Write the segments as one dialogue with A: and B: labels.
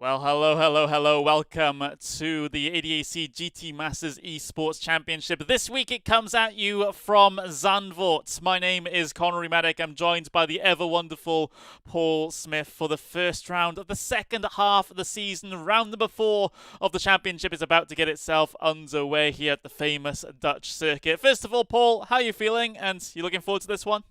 A: Well, hello, hello, hello. Welcome to the ADAC GT Masters Esports Championship. This week it comes at you from Zandvoort. My name is Connery Maddock. I'm joined by the ever wonderful Paul Smith for the first round of the second half of the season. Round number 4 of the championship is about to get itself underway here at the famous Dutch circuit. First of all, Paul, how are you feeling? And you looking forward to this one?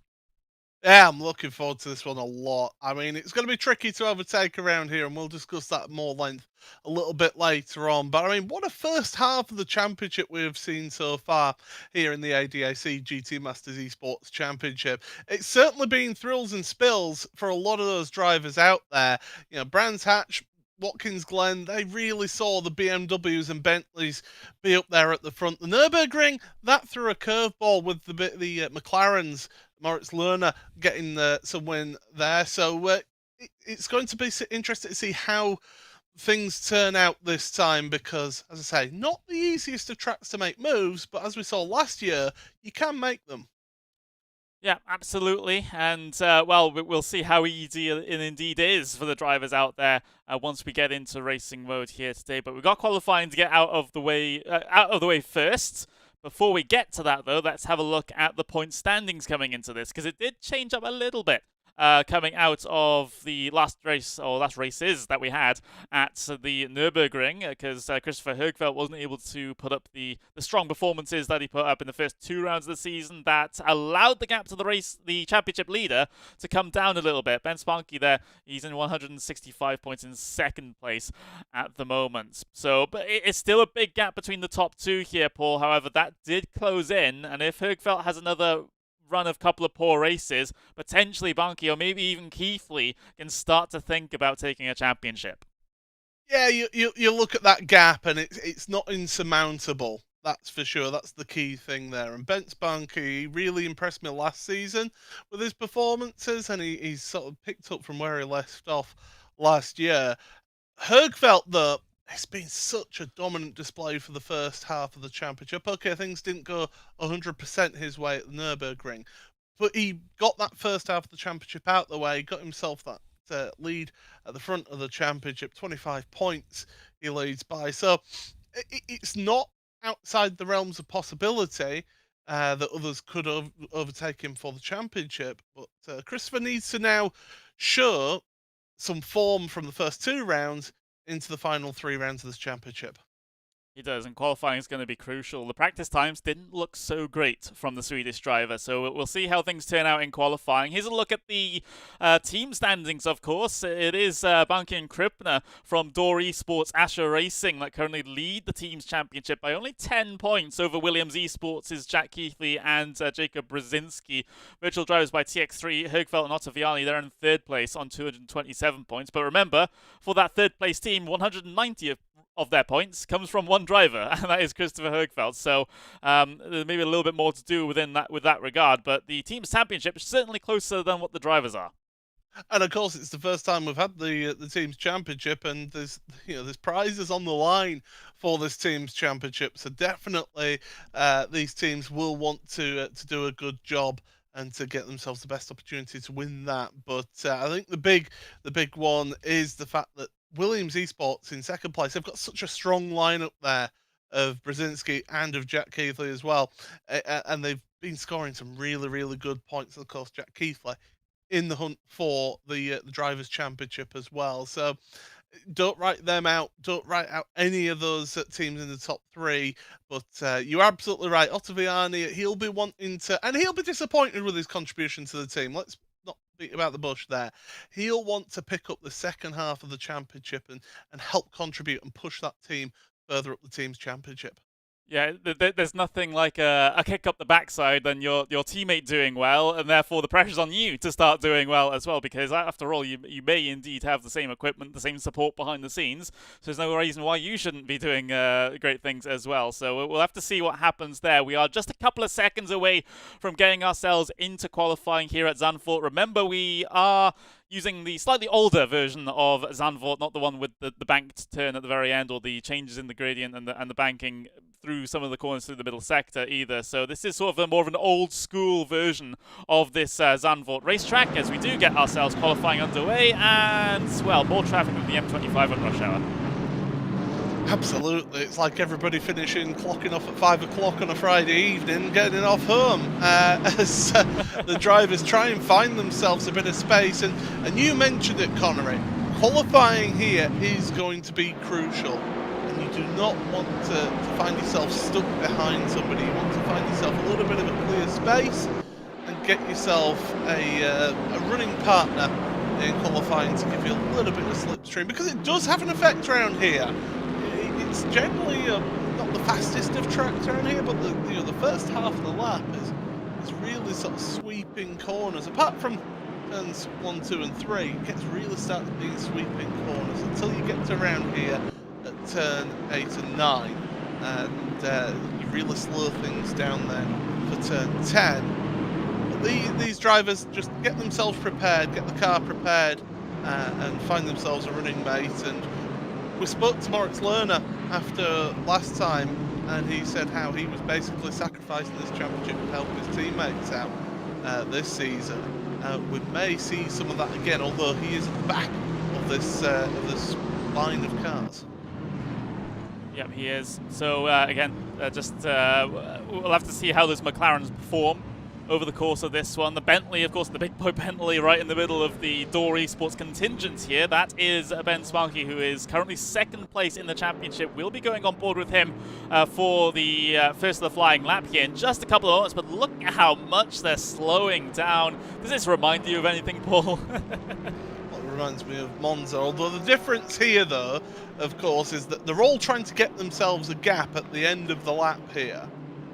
B: Yeah, I'm looking forward to this one a lot. I mean, it's going to be tricky to overtake around here, and we'll discuss that at more length a little bit later on. But I mean, what a first half of the championship we've seen so far here in the ADAC GT Masters Esports Championship. It's certainly been thrills and spills for a lot of those drivers out there. Brands Hatch, Watkins Glen, they really saw the BMWs and Bentleys be up there at the front. The Nürburgring, that threw a curveball with the McLarens, Moritz Löhner getting some win there. So it's going to be interesting to see how things turn out this time because, as I say, not the easiest of tracks to make moves, but as we saw last year, you can make them.
A: Yeah, absolutely. And, well, we'll see how easy it indeed is for the drivers out there once we get into racing mode here today. But we've got qualifying to get out of the way first. Before we get to that, though, let's have a look at the point standings coming into this, because it did change up a little bit. Coming out of the last races that we had at the Nürburgring, because Christopher Högfeldt wasn't able to put up the strong performances that he put up in the first 2 rounds of the season. That allowed the gap to the championship leader, to come down a little bit. Ben Spanke there, he's in 165 points in second place at the moment. So, but it's still a big gap between the top 2 here, Paul. However, that did close in, and if Högfeldt has another run of couple of poor races, potentially Bunky or maybe even Keithley can start to think about taking a championship.
B: Yeah, you look at that gap and it's not insurmountable. That's for sure. That's the key thing there. And Bent Spanke really impressed me last season with his performances, and he's sort of picked up from where he left off last year. Högfeldt, though, it's been such a dominant display for the first half of the championship. Okay, things didn't go 100% his way at the Nürburgring, but he got that first half of the championship out the way, got himself that lead at the front of the championship, 25 points he leads by. So it's not outside the realms of possibility that others could overtake him for the championship, but Christopher needs to now show some form from the first 2 rounds into the final 3 rounds of this championship.
A: He does, and qualifying is going to be crucial. The practice times didn't look so great from the Swedish driver, so we'll see how things turn out in qualifying. Here's a look at the team standings, of course. It is Banke and Krippner from Dörr Esports Asher Racing that currently lead the team's championship by only 10 points over Williams Esports' Jack Keithley and Jacob Brzezinski. Virtual drivers by TX3, Högfeldt and Ottaviani, they're in 3rd place on 227 points. But remember, for that 3rd place team, 190 of their points comes from one driver, and that is Christopher Högfeldt. So there's maybe a little bit more to do with that regard, but the team's championship is certainly closer than what the drivers are.
B: And of course, it's the first time we've had the team's championship, and there's prizes on the line for this team's championship. So definitely, these teams will want to do a good job and to get themselves the best opportunity to win that. But I think the big one is the fact that Williams Esports in 2nd place, they've got such a strong lineup there of Brzezinski and of Jack Keithley as well, and they've been scoring some really good points. And of course, Jack Keithley in the hunt for the drivers' championship as well. So don't write them out. Don't write out any of those teams in the top 3. But you're absolutely right. Ottaviani, he'll be wanting to, and he'll be disappointed with his contribution to the team. Let's not beat about the bush there. He'll want to pick up the second half of the championship and help contribute and push that team further up the team's championship.
A: Yeah, there's nothing like a kick up the backside than your teammate doing well, and therefore the pressure's on you to start doing well as well, because after all, you may indeed have the same equipment, the same support behind the scenes, so there's no reason why you shouldn't be doing great things as well. So we'll have to see what happens there. We are just a couple of seconds away from getting ourselves into qualifying here at Zandvoort. Remember, we are using the slightly older version of Zandvoort, not the one with the banked turn at the very end or the changes in the gradient and the banking through some of the corners through the middle sector either. So this is sort of more of an old school version of this Zandvoort racetrack, as we do get ourselves qualifying underway, and, well, more traffic than the M25 on rush hour.
B: Absolutely, it's like everybody finishing, clocking off at 5 o'clock on a Friday evening, getting off home as the drivers try and find themselves a bit of space. And you mentioned it, Connery, qualifying here is going to be crucial. And you do not want to find yourself stuck behind somebody. You want to find yourself a little bit of a clear space and get yourself a running partner in qualifying to give you a little bit of slipstream, because it does have an effect around here. It's generally not the fastest of tracks around here, but the first half of the lap is really sort of sweeping corners. Apart from turns 1, 2, and 3, it gets really started being sweeping corners until you get to around here at turn 8 and 9, and you really slow things down then for turn 10. But these drivers just get themselves prepared, get the car prepared, and find themselves a running mate. And we spoke to Moritz Löhner after last time, and he said how he was basically sacrificing this championship to help his teammates out this season. We may see some of that again, although he is at the back of this line of cars.
A: Yep, he is. So again, we'll have to see how those McLarens perform over the course of this one. The Bentley, of course, the big boy Bentley right in the middle of the Dörr Esports contingent here. That is Ben Sparky, who is currently second place in the championship. We'll be going on board with him for the first of the flying lap here in just a couple of moments, but look at how much they're slowing down. Does this remind you of anything, Paul?
B: Well, it reminds me of Monza, although the difference here, though, of course, is that they're all trying to get themselves a gap at the end of the lap here.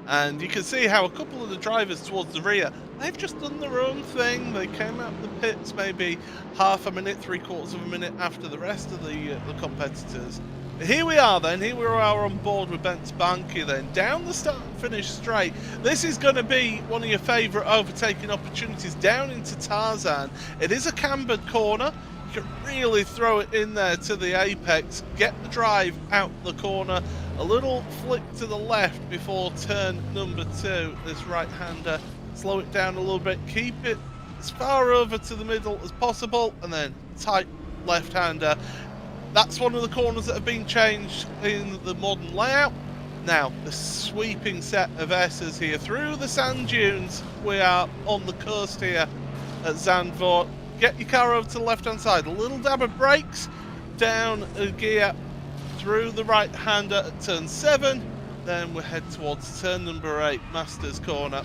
B: And you can see how a couple of the drivers towards the rear, they've just done their own thing. They came out of the pits maybe half a minute, 3/4 of a minute after the rest of the competitors. Here we are then, here we are on board with Ben Spanky then, down the start and finish straight. This is going to be one of your favourite overtaking opportunities down into Tarzan. It is a cambered corner. You can really throw it in there to the apex, get the drive out the corner, a little flick to the left before turn number 2, this right-hander, slow it down a little bit, keep it as far over to the middle as possible, and then tight left-hander. That's one of the corners that have been changed in the modern layout. Now, the sweeping set of S's here through the sand dunes. We are on the coast here at Zandvoort. Get your car over to the left-hand side. A little dab of brakes, down a gear through the right-hander at turn 7. Then we head towards turn number 8, Masters Corner.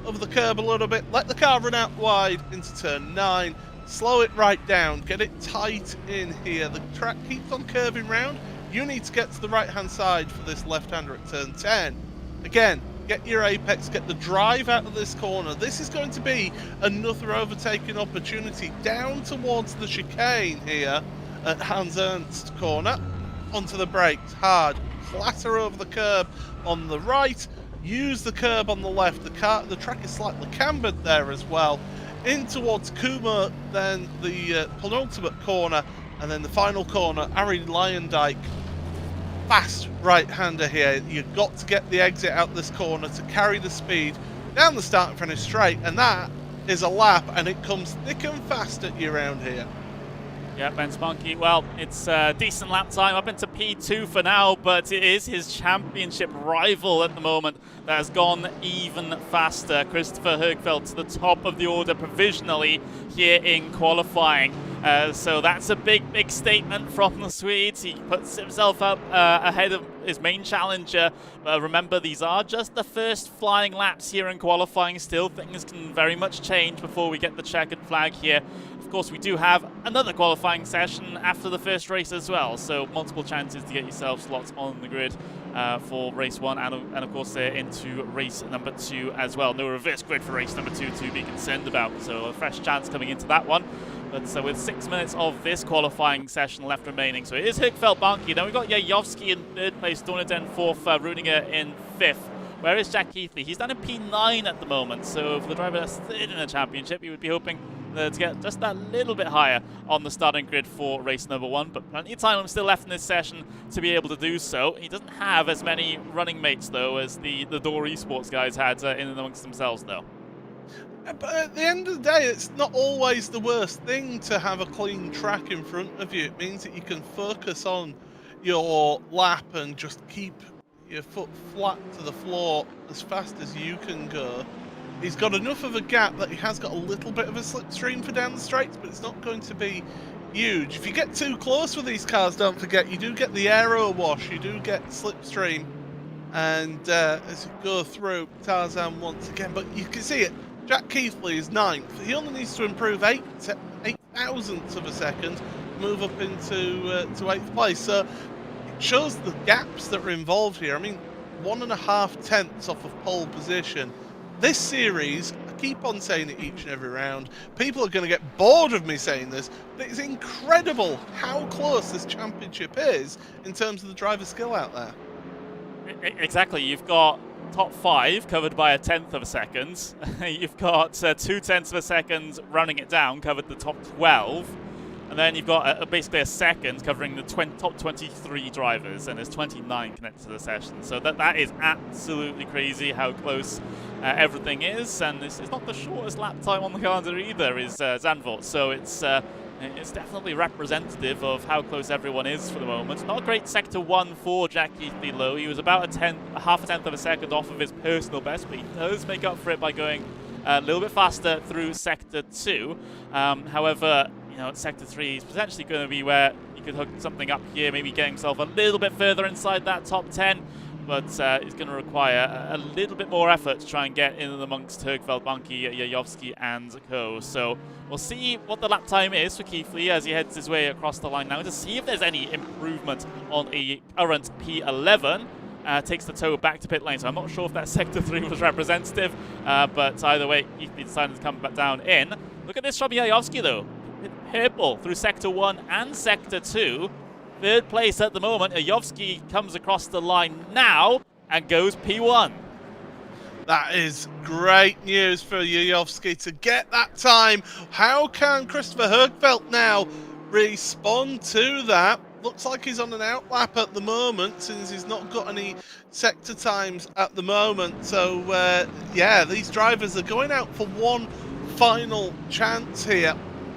B: Over the curb a little bit. Let the car run out wide into turn 9. Slow it right down. Get it tight in here. The track keeps on curving round. You need to get to the right-hand side for this left-hander at turn 10. Again, get your apex, get the drive out of this corner. This is going to be another overtaking opportunity down towards the chicane here at Hans Ernst Corner. Onto the brakes, hard, clatter over the curb on the right, use the curb on the left. The track is slightly cambered there as well. In towards Kuma, then the penultimate corner, and then the final corner, Ari Lyondike. Fast right-hander here. You've got to get the exit out this corner to carry the speed down the start and finish straight, and that is a lap, and it comes thick and fast at you around here.
A: Yeah, Ben Spunky, well, it's a decent lap time up into P2 for now, but it is his championship rival at the moment that has gone even faster. Christopher Högfeldt to the top of the order provisionally here in qualifying. So that's a big, big statement from the Swedes. He puts himself up ahead of his main challenger. Remember, these are just the first flying laps here in qualifying. Still, things can very much change before we get the checkered flag here. Of course, we do have another qualifying session after the first race as well, so multiple chances to get yourself slots on the grid for race 1 and of course into race number 2 as well. No reverse grid for race number 2 to be concerned about, so a fresh chance coming into that one. But with 6 minutes of this qualifying session left remaining, so it is Högfeldt, Banki. Then we've got Jajowski in 3rd place, Dorneden 4th, Rudiger in 5th. Where is Jack Keithley? He's down in P9 at the moment, so for the driver that's 3rd in the championship, you would be hoping to get just that little bit higher on the starting grid for race number 1, but plenty of time still left in this session to be able to do so. He doesn't have as many running mates, though, as the Dörr Esports guys had in and amongst themselves, though.
B: But at the end of the day, it's not always the worst thing to have a clean track in front of you. It means that you can focus on your lap and just keep your foot flat to the floor as fast as you can go. He's got enough of a gap that he has got a little bit of a slipstream for down the straights, but it's not going to be huge. If you get too close with these cars, don't forget, you do get the aero wash, you do get slipstream. And as you go through, Tarzan once again, but you can see it. Jack Keithley is 9th. He only needs to improve 8 thousandths of a second to move up into to 8th place. So it shows the gaps that are involved here. I mean, 1.5 tenths off of pole position. This series, I keep on saying it each and every round, people are going to get bored of me saying this, but it's incredible how close this championship is in terms of the driver skill out there.
A: Exactly. You've got top 5 covered by 1/10 of a second. You've got 2/10 of a second running it down, covered the top 12. And then you've got basically a second covering the top 23 drivers, and there's 29 connected to the session. So that is absolutely crazy how close everything is. And it's not the shortest lap time on the calendar either, is Zandvoort. So it's definitely representative of how close everyone is for the moment. Not a great sector 1 for Jack Keithley low. He was about half a tenth of a second off of his personal best, but he does make up for it by going a little bit faster through sector 2. However, you know, sector 3 is potentially going to be where you could hook something up here, maybe getting himself a little bit further inside that top 10. But it's going to require a little bit more effort to try and get in amongst Högfeldt, Banki, Jajowski, and co. So we'll see what the lap time is for Keithley as he heads his way across the line now to see if there's any improvement on a current P11. Takes the tow back to pit lane, so I'm not sure if that sector 3 was representative, but either way, Keithley decided to come back down in. Look at this from Jajowski, though. Purple through sector 1 and sector 2. 3rd place at the moment. Jajowski comes across the line now and goes P1.
B: That is great news for Jajowski to get that time. How can Christopher Högfeldt now respond to that? Looks like he's on an outlap at the moment since he's not got any sector times at the moment. So, yeah, these drivers are going out for one final chance here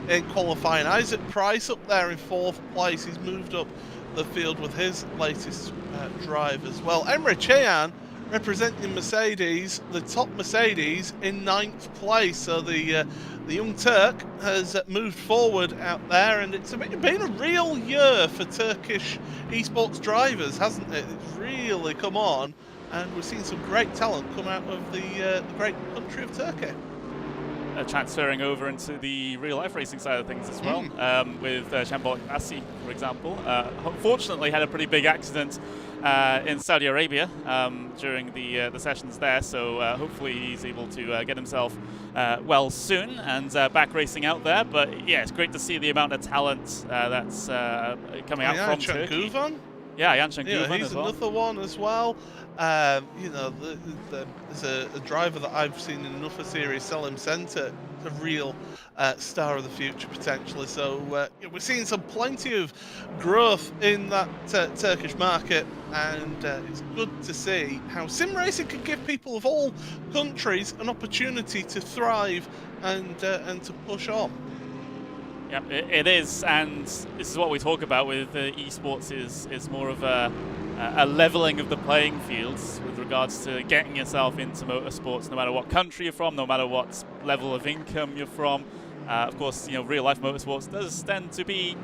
B: in qualifying. Isaac Price up there in 4th place. He's moved up the field with his latest drive as well. Emre Çayan representing Mercedes, the top Mercedes, in 9th place. So the young Turk has moved forward out there, and it's been a real year for Turkish esports drivers, hasn't it? It's really come on, and we've seen some great talent come out of the great country of Turkey.
A: Transferring over into the real-life racing side of things as well, with Şambol Assi, for example. Unfortunately, had a pretty big accident in Saudi Arabia during the sessions there, so hopefully he's able to get himself well soon and back racing out there. But yeah, it's great to see the amount of talent that's coming out from Turkey.
B: Guvan?
A: Yeah, Yanshan Guvan
B: he's
A: as well.
B: another one as well. You know, there's a driver that I've seen in another series, Selim Center, a real star of the future potentially. So we're seeing plenty of growth in that Turkish market, and it's good to see how sim racing can give people of all countries an opportunity to thrive and to push on.
A: Yeah, it is, and this is what we talk about with esports. Is more of a leveling of the playing fields with regards to getting yourself into motorsports, no matter what country you're from, no matter what level of income you're from. Of course, you know, real life motorsports does tend to be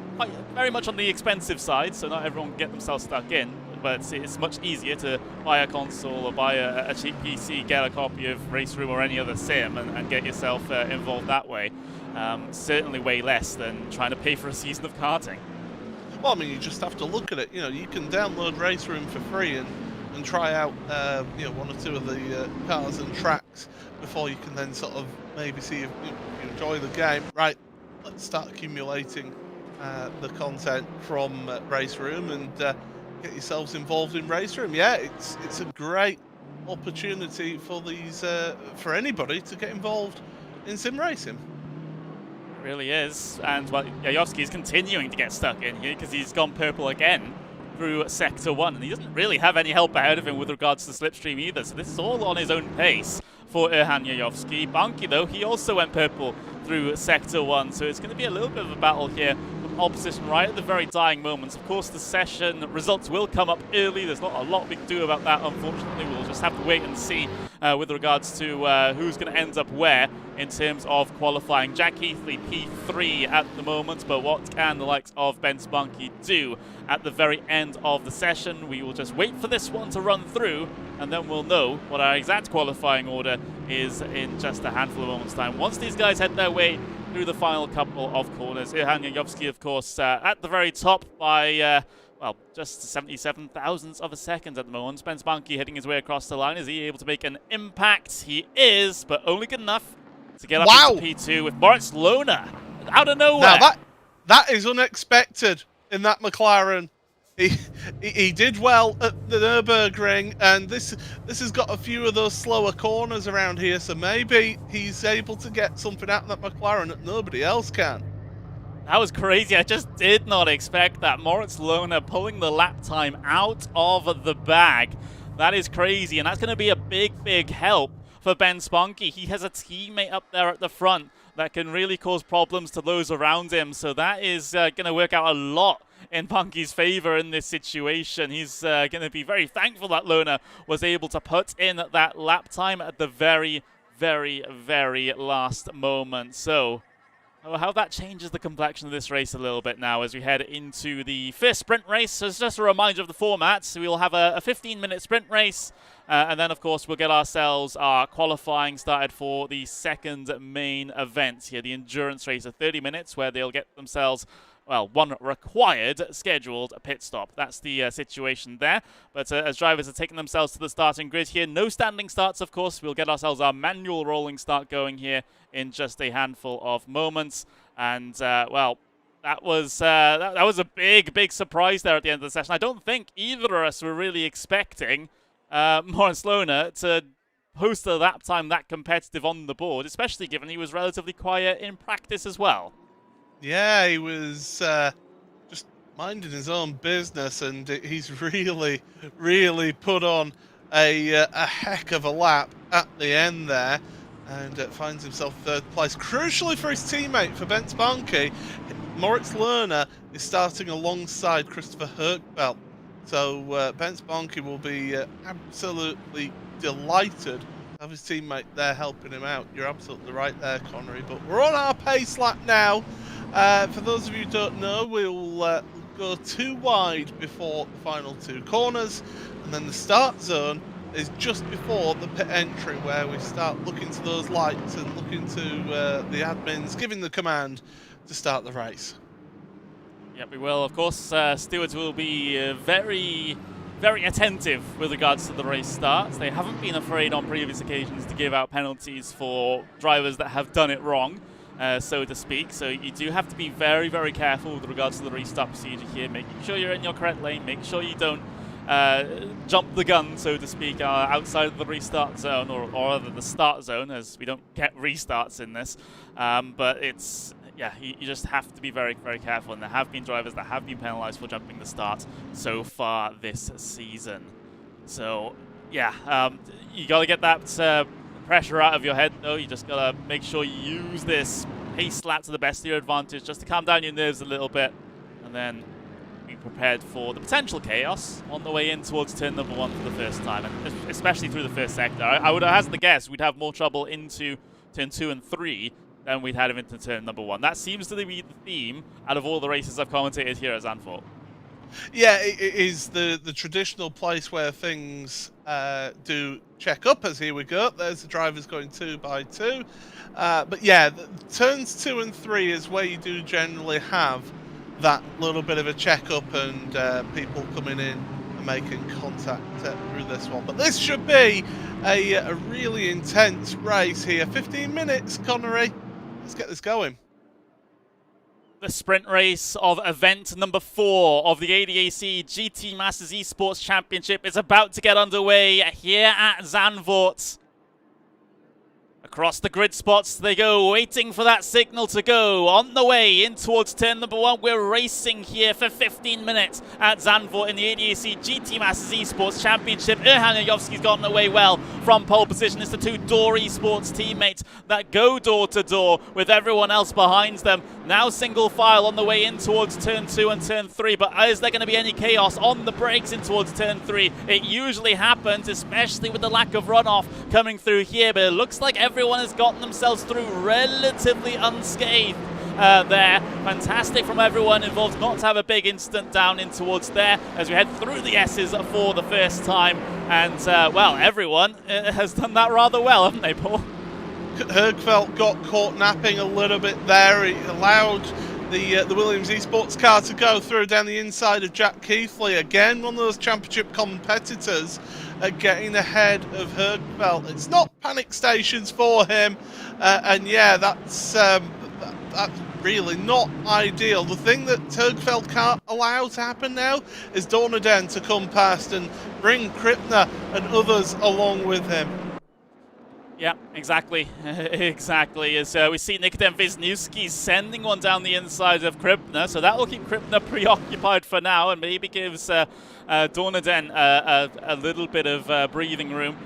A: very much on the expensive side, so not everyone can get themselves stuck in. But it's much easier to buy a console or buy a cheap PC, get a copy of RaceRoom or any other sim, and get yourself involved that way. Certainly way less than trying to pay for a season of karting.
B: Well, I mean, you just have to look at it. You know, you can download RaceRoom for free and try out, you know, 1 or 2 of the cars and tracks before you can then sort of maybe see if you enjoy the game. Right, let's start accumulating the content from RaceRoom and get yourselves involved in RaceRoom. Yeah, it's a great opportunity for these for anybody to get involved in sim racing.
A: Really is. And, well, Yayovsky is continuing to get stuck in here because he's gone purple again through Sector 1. And he doesn't really have any help ahead of him with regards to the slipstream either. So this is all on his own pace for Erhan Yayovsky. Banki, though, he also went purple through Sector 1. So it's going to be a little bit of a battle here from opposition right at the very dying moments. Of course, the session results will come up early. There's not a lot we can do about that, unfortunately. We'll just have to wait and see with regards to who's going to end up where in terms of qualifying. Jack Heathley, P3 at the moment, but what can the likes of Ben Spunky do at the very end of the session? We will just wait for this one to run through, and then we'll know what our exact qualifying order is in just a handful of moments' time. Once these guys head their way through the final couple of corners. Erhan Yayovsky, of course, at the very top by well, just 77 thousandths of a second at the moment. Ben Spunky heading his way across the line. Is he able to make an impact? He is, but only good enough to get up into P2 with Moritz Löhner out of nowhere.
B: Now that is unexpected in that McLaren. He did well at the Nürburgring, and this has got a few of those slower corners around here, so maybe he's able to get something out of that McLaren that nobody else can.
A: That was crazy. I just did not expect that. Moritz Löhner pulling the lap time out of the bag. That is crazy, and that's going to be a big help for Ben Spunky. He has a teammate up there at the front that can really cause problems to those around him, so that is going to work out a lot in Spunky's favor in this situation. He's going to be very thankful that Löhner was able to put in that lap time at the very last moment. So how that changes the complexion of this race a little bit now as we head into the first sprint race. So it's just a reminder of the format. So we'll have a 15-minute sprint race, and then, of course, we'll get ourselves our qualifying started for the second main event here, the endurance race of 30 minutes, where they'll get themselves, well, one required scheduled pit stop. That's the situation there. But as drivers are taking themselves to the starting grid here, no standing starts, of course. We'll get ourselves our manual rolling start going here in just a handful of moments. And, well, that was a big surprise there at the end of the session. I don't think either of us were really expecting Moritz Löhner to post a lap time that competitive on the board, especially given he was relatively quiet in practice as well.
B: Yeah, he was just minding his own business, and he's really put on a heck of a lap at the end there, and finds himself third place. Crucially for his teammate, for Ben Spunky, Moritz Löhner is starting alongside Christopher Herkbelt. So Ben Spunky will be absolutely delighted to have his teammate there helping him out. You're absolutely right there, Connery. But we're on our pace lap now. For those of you who don't know, we'll go 2 wide before the final 2 corners, and then the start zone is just before the pit entry, where we start looking to those lights and looking to the admins giving the command to start the race.
A: Yep, we will. Of course, stewards will be very attentive with regards to the race starts. They haven't been afraid on previous occasions to give out penalties for drivers that have done it wrong, so to speak. So you do have to be very careful with regards to the restart procedure here, making sure you're in your correct lane, make sure you don't jump the gun, so to speak, outside of the restart zone, or rather the start zone, as we don't get restarts in this. But it's, yeah, you just have to be very careful, and there have been drivers that have been penalized for jumping the start so far this season. So, yeah, you got to get that pressure out of your head, though. You just got to make sure you use this pace lap to the best of your advantage, just to calm down your nerves a little bit, and then be prepared for the potential chaos on the way in towards turn number 1 for the first time, and especially through the first sector. I would have hazarded the guess we'd have more trouble into turn 2 and 3 than we'd had him into turn number 1. That seems to be the theme out of all the races I've commentated here at Zandvoort.
B: Yeah, it is the traditional place where things do check up, as here we go. There's the drivers going 2 by 2. But yeah, turns 2 and 3 is where you do generally have that little bit of a check-up and people coming in and making contact through this one. But this should be a really intense race here. 15 minutes, Connery. Let's get this going.
A: The sprint race of event number 4 of the ADAC GT Masters Esports Championship is about to get underway here at Zandvoort. A Across the grid spots they go, waiting for that signal to go. On the way in towards turn number 1, we're racing here for 15 minutes at Zandvoort in the ADAC GT Masters Esports Championship. Erhan Jajowski's gotten away well from pole position. It's the two Dörr Esports teammates that go door to door with everyone else behind them. Now single file on the way in towards turn 2 and turn 3, but is there going to be any chaos on the brakes in towards turn 3? It usually happens, especially with the lack of runoff coming through here, but it looks like everyone has gotten themselves through relatively unscathed there. Fantastic from everyone involved not to have a big incident down in towards there as we head through the S's for the first time. And, well, everyone has done that rather well, haven't they, Paul?
B: Högfeldt got caught napping a little bit there. He allowed the Williams Esports car to go through down the inside of Jack Keithley. Again, one of those championship competitors getting ahead of Högfeldt. It's not panic stations for him, and yeah, that's really not ideal. The thing that Högfeldt can't allow to happen now is Dornaden to come past and bring Krippner and others along with him.
A: Yeah, exactly. Exactly. As we see Nikodem Wisniewski sending one down the inside of Krippner, so that will keep Krippner preoccupied for now and maybe gives Dornaden a little bit of breathing room,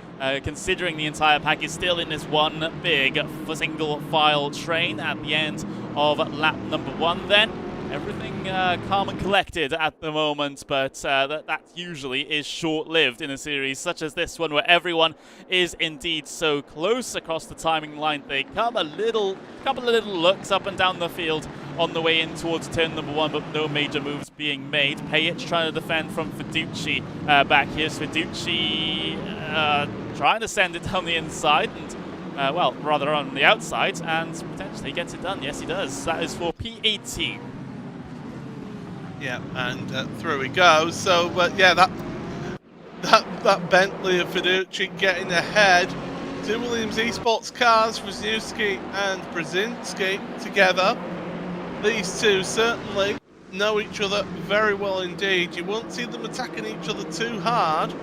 A: considering the entire pack is still in this one big single file train at the end of lap number 1 then. Everything calm and collected at the moment, but that usually is short-lived in a series such as this one, where everyone is indeed so close across the timing line. They come couple of little looks up and down the field on the way in towards turn number 1, but no major moves being made. Pajic trying to defend from Fiducci back here. Fiducci trying to send it down the inside, and well, rather on the outside, and potentially gets it done. Yes, he does. That is for P18.
B: Yeah, and through he goes. So, yeah, that Bentley of Fiducci getting ahead. Two Williams Esports cars, Wisniewski and Brzezinski together. These two certainly know each other very well indeed. You won't see them attacking each other too hard.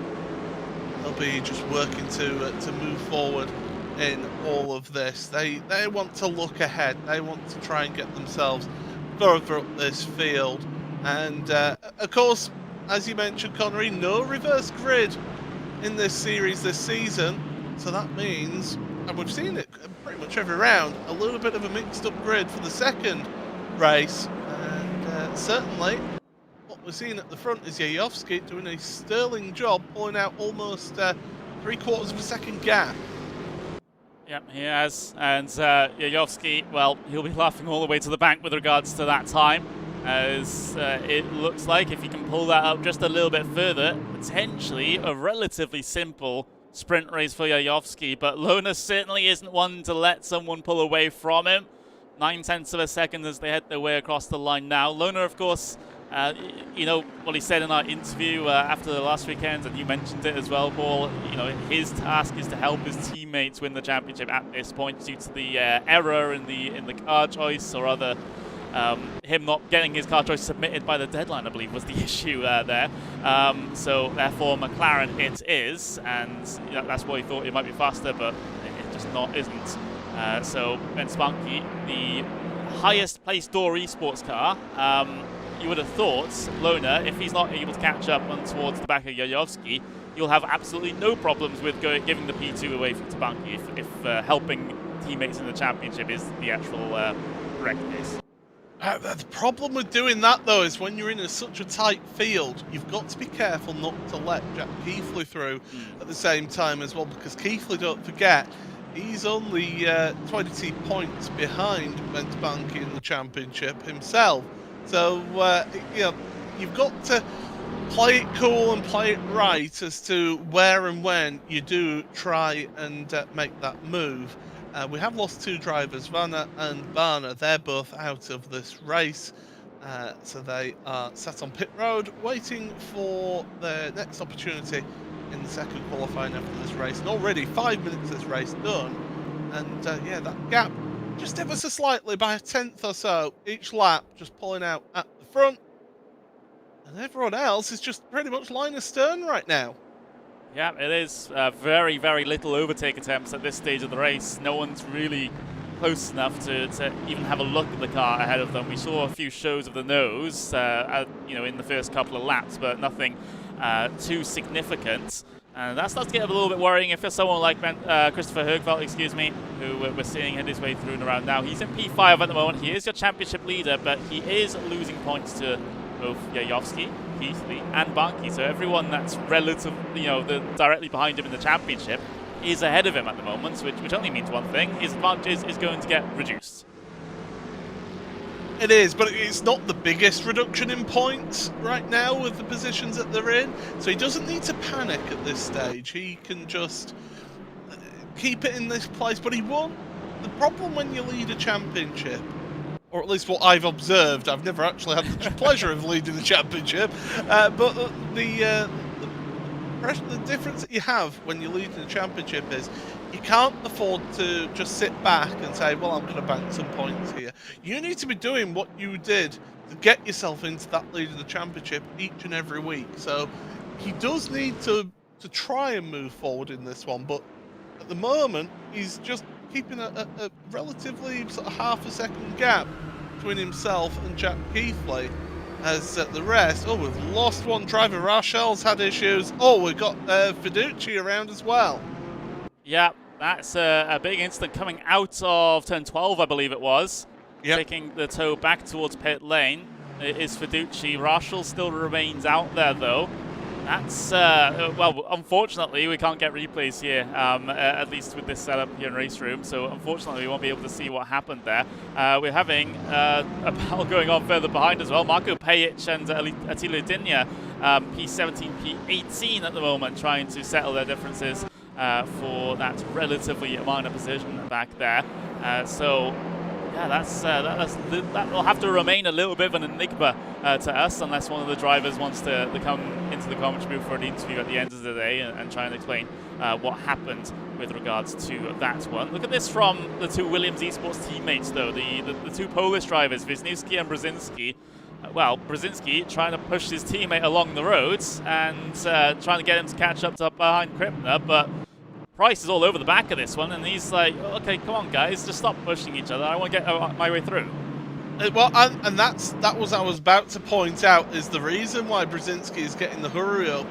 B: They'll be just working to move forward in all of this. They want to look ahead. They want to try and get themselves further up this field. And, of course, as you mentioned, Connery, no reverse grid in this series this season. So that means, and we've seen it pretty much every round, a little bit of a mixed-up grid for the second race. And certainly, what we're seeing at the front is Jajowski doing a sterling job, pulling out almost 3/4 of a second gap.
A: Yep, he has. And Jajowski, well, he'll be laughing all the way to the bank with regards to that time, as it looks like if he can pull that up just a little bit further, potentially a relatively simple sprint race for Jajowski, but Löhner certainly isn't one to let someone pull away from him. 9/10 of a second as they head their way across the line now. Löhner, of course, you know, what he said in our interview after the last weekend, and you mentioned it as well, Paul, you know, his task is to help his teammates win the championship at this point due to the error in the car choice, or other him not getting his car choice submitted by the deadline, I believe, was the issue there. So therefore McLaren it is, and you know, that's why he thought it might be faster, but it just isn't. So Ben Spanky, the highest placed Dörr Esports car, you would have thought Löhner, if he's not able to catch up on towards the back of Jajowski, you'll have absolutely no problems with giving the P2 away from Spanky if helping teammates in the championship is the actual correct case.
B: The problem with doing that, though, is when you're in such a tight field, you've got to be careful not to let Jack Keithley through at the same time as well, because Keithley, don't forget, he's only 20 points behind Ben Spanky in the championship himself. So, you know, you've got to play it cool and play it right as to where and when you do try and make that move. We have lost two drivers, Vanna and Barner. They're both out of this race. So they are sat on pit road, waiting for their next opportunity in the second qualifying after this race. And already 5 minutes of this race done. And yeah, that gap just ever so slightly by a 1/10 or so each lap, just pulling out at the front. And everyone else is just pretty much line astern right now.
A: Yeah, it is very, very little overtake attempts at this stage of the race. No one's really close enough to even have a look at the car ahead of them. We saw a few shows of the nose, in the first couple of laps, but nothing too significant. And that starts to get a little bit worrying if there's someone like Christopher Högfeldt, who we're seeing head his way through and around now. He's in P5 at the moment. He is your championship leader, but he is losing points to both Yayovsky, Keithley, and Banki. So everyone that's relative, directly behind him in the championship is ahead of him at the moment, which only means one thing: his advantage is going to get reduced.
B: It is, but it's not the biggest reduction in points right now with the positions that they're in. So he doesn't need to panic at this stage. He can just keep it in this place, but he won't. The problem when you lead a championship, or at least what I've observed, I've never actually had the pleasure of leading the championship, but the difference that you have when you're leading the championship is you can't afford to just sit back and say, well, I'm going to bank some points here. You need to be doing what you did to get yourself into that lead of the championship each and every week. So he does need to try and move forward in this one, but at the moment he's just keeping a relatively sort of half a second gap between himself and Jack Keithley. As the rest, we've lost one driver. Rachel's had issues. We've got Fiducci around as well.
A: Yeah, that's a big incident coming out of turn 12, I believe it was. Yep. Taking the toe back towards pit lane. It is Fiducci. Rachel still remains out there, though. That's, unfortunately, we can't get replays here, at least with this setup here in Race Room, so unfortunately we won't be able to see what happened there. We're having a battle going on further behind as well. Marko Pejic and Attila Dinya, P17, P18 at the moment, trying to settle their differences for that relatively minor position back there. Yeah, that will have to remain a little bit of an enigma to us, unless one of the drivers wants to come into the commentary booth for an interview at the end of the day and try and explain what happened with regards to that one. Look at this from the two Williams Esports teammates, though, the two Polish drivers, Wisniewski and Brzezinski. Brzezinski trying to push his teammate along the roads and trying to get him to catch up to behind Krippner, but Price is all over the back of this one, and he's like, okay, come on, guys, just stop pushing each other. I want to get my way through.
B: Well, and that was I was about to point out, is the reason why Brzezinski is getting the hurry up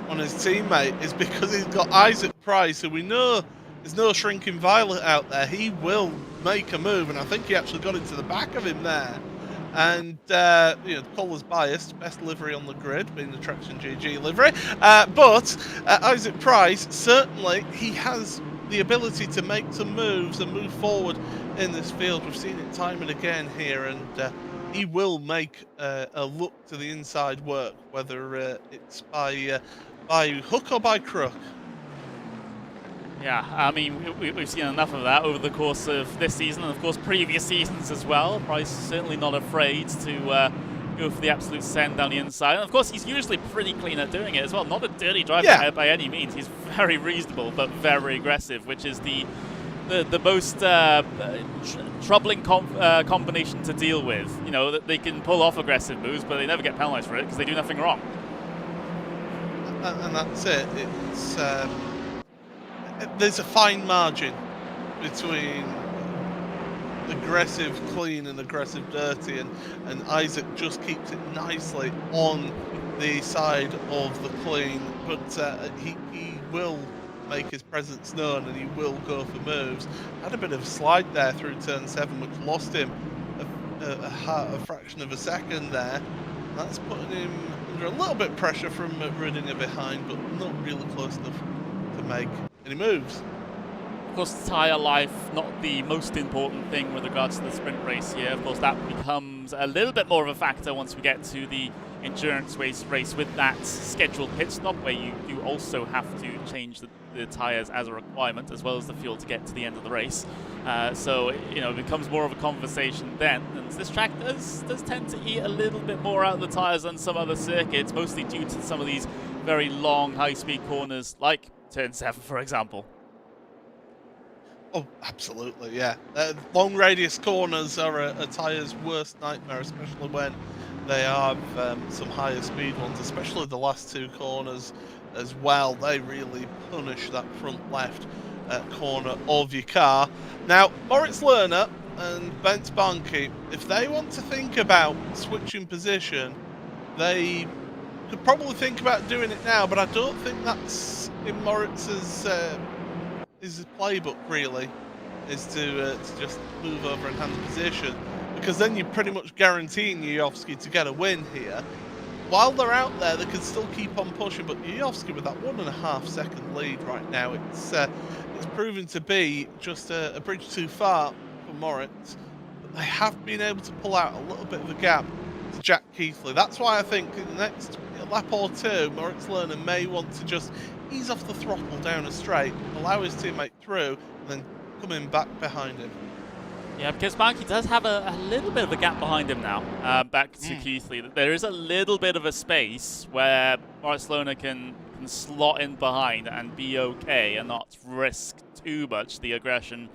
B: on his teammate is because he's got Isaac Price, who we know there's no shrinking violet out there. He will make a move, and I think he actually got into the back of him there. And, the colour's biased, best livery on the grid, being the Traction GG livery. But Isaac Price, certainly, he has the ability to make some moves and move forward in this field. We've seen it time and again here, and he will make a look to the inside work, whether it's by hook or by crook.
A: Yeah, I mean, we've seen enough of that over the course of this season, and of course previous seasons as well. Price certainly not afraid to go for the absolute send down the inside. And of course, he's usually pretty clean at doing it as well. Not a dirty driver by any means. He's very reasonable, but very aggressive, which is the most troubling combination to deal with. You know, that they can pull off aggressive moves, but they never get penalised for it because they do nothing wrong.
B: And that's it. It's there's a fine margin between aggressive clean and aggressive dirty, and Isaac just keeps it nicely on the side of the clean, but he will make his presence known, and he will go for moves. Had a bit of a slide there through turn 7, which lost him a fraction of a second there. That's putting him under a little bit of pressure from Rudinger behind, but not really close enough to make any moves.
A: Of course, tyre life, not the most important thing with regards to the sprint race here. Of course, that becomes a little bit more of a factor once we get to the endurance race with that scheduled pit stop, where you also have to change the tyres as a requirement, as well as the fuel to get to the end of the race. So, it becomes more of a conversation then. And this track does tend to eat a little bit more out of the tyres than some other circuits, mostly due to some of these very long, high-speed corners, like turn 7, for example.
B: Oh, absolutely, yeah. Long radius corners are a tyre's worst nightmare, especially when They have some higher speed ones, especially the last 2 corners as well. They really punish that front left corner of your car. Now, Moritz Löhner and Bent Barnkeep, if they want to think about switching position, they could probably think about doing it now, but I don't think that's in Moritz's his playbook, really, is to just move over and hand the position, because then you're pretty much guaranteeing Yuyovski to get a win here. While they're out there, they can still keep on pushing, but Yuyovski with that 1.5 second lead right now, it's proven to be just a bridge too far for Moritz. But they have been able to pull out a little bit of a gap to Jack Keithley. That's why I think in the next lap or two, Moritz Löhner may want to just ease off the throttle down a straight, allow his teammate through, and then come in back behind him.
A: Yeah, because Barnkeep does have a little bit of a gap behind him now, back to Keithley. There is a little bit of a space where Moritz Löhner can slot in behind and be okay and not risk too much the aggression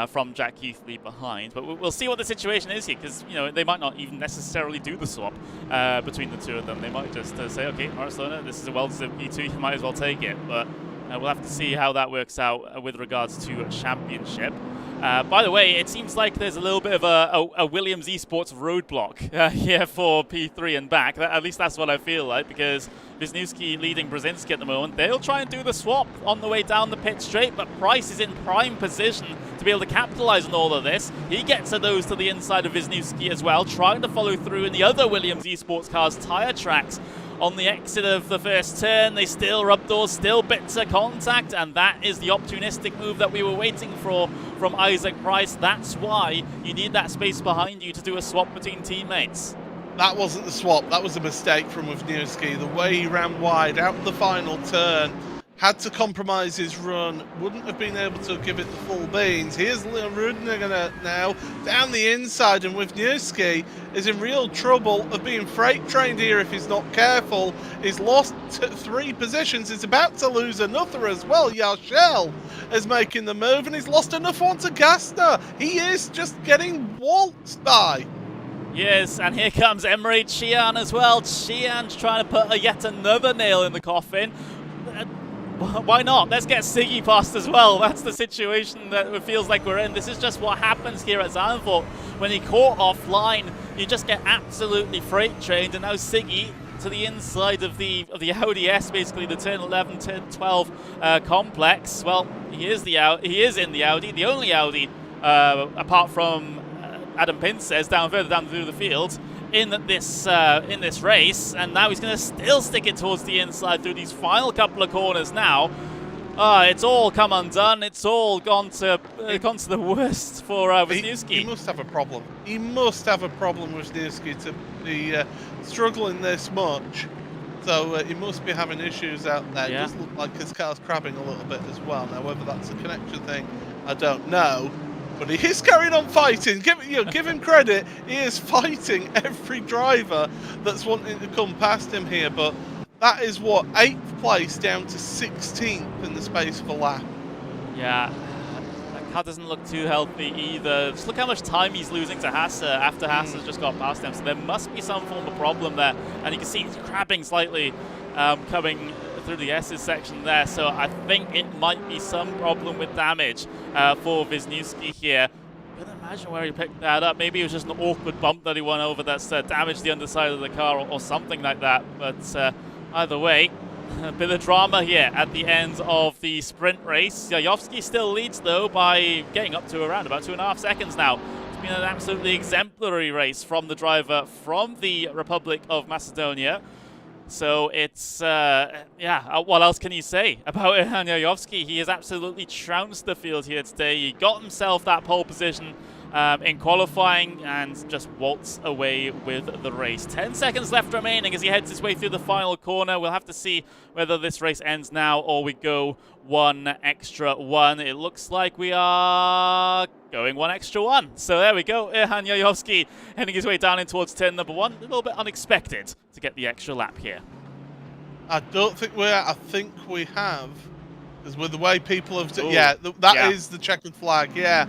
A: from Jack Keithley behind. But we'll see what the situation is here, because they might not even necessarily do the swap between the two of them. They might just say, okay, Moritz Löhner, this is a well-deserved P2, you might as well take it. But we'll have to see how that works out with regards to championship. By the way, it seems like there's a little bit of a Williams Esports roadblock here for P3 and back. At least that's what I feel like, because Wisniewski leading Brzezinski at the moment. They'll try and do the swap on the way down the pit straight, but Price is in prime position to be able to capitalize on all of this. He gets a nose to the inside of Wisniewski as well, trying to follow through in the other Williams Esports car's tire tracks. On the exit of the first turn, they still rub doors, still bits of contact, and that is the opportunistic move that we were waiting for from Isaac Price. That's why you need that space behind you to do a swap between teammates.
B: That wasn't the swap, that was a mistake from Wisniewski. The way he ran wide out of the final turn, had to compromise his run, wouldn't have been able to give it the full beans. Here's Leon Rudner now down the inside, and Wisniewski is in real trouble of being freight trained here if he's not careful. He's lost 3 positions, he's about to lose another as well. Yarshel is making the move, and he's lost another one to Gastner. He is just getting waltzed by.
A: Yes, and here comes Emre Cihan as well. Cihan's trying to put yet another nail in the coffin. Why not? Let's get Siggy past as well. That's the situation that it feels like we're in. This is just what happens here at Zandvoort. When he caught offline, you just get absolutely freight trained, and now Siggy to the inside of the Audi S, basically the turn 11, turn 12 complex. Well, he is in the Audi, the only Audi apart from Adam Pinces further down through the field in this race, and now he's going to still stick it towards the inside through these final couple of corners now. It's all come undone. It's all gone to the worst for Wisniewski.
B: He must have a problem. He must have a problem with Wisniewski to be struggling this much. So he must be having issues out there.
A: Yeah.
B: It does look like his car's crabbing a little bit as well. Now, whether that's a connection thing, I don't know. But he is carrying on fighting. Give him credit. He is fighting every driver that's wanting to come past him here. But that is what, 8th place down to 16th in the space of a lap.
A: Yeah, that car doesn't look too healthy either. Just look how much time he's losing to Hasse after Hasse's just got past him. So there must be some form of problem there. And you can see he's crabbing slightly coming through the S's section there. So I think it might be some problem with damage for Wisniewski here. I can't imagine where he picked that up. Maybe it was just an awkward bump that he went over that's damaged the underside of the car or something like that. But either way, a bit of drama here at the end of the sprint race. Yuyovski still leads, though, by getting up to around about 2.5 seconds now. It's been an absolutely exemplary race from the driver from the Republic of Macedonia. So it's, what else can you say about Ilhan Yuyovski? He has absolutely trounced the field here today. He got himself that pole position in qualifying and just waltz away with the race. 10 seconds left remaining as he heads his way through the final corner. We'll have to see whether this race ends now or we go 1 extra 1. It looks like we are going 1 extra 1. So there we go. Ilhan Yuyovski heading his way down in towards turn number 1. A little bit unexpected to get the extra lap here.
B: I don't think I think we have, because with the way people have... Yeah, that is the checkered flag, yeah.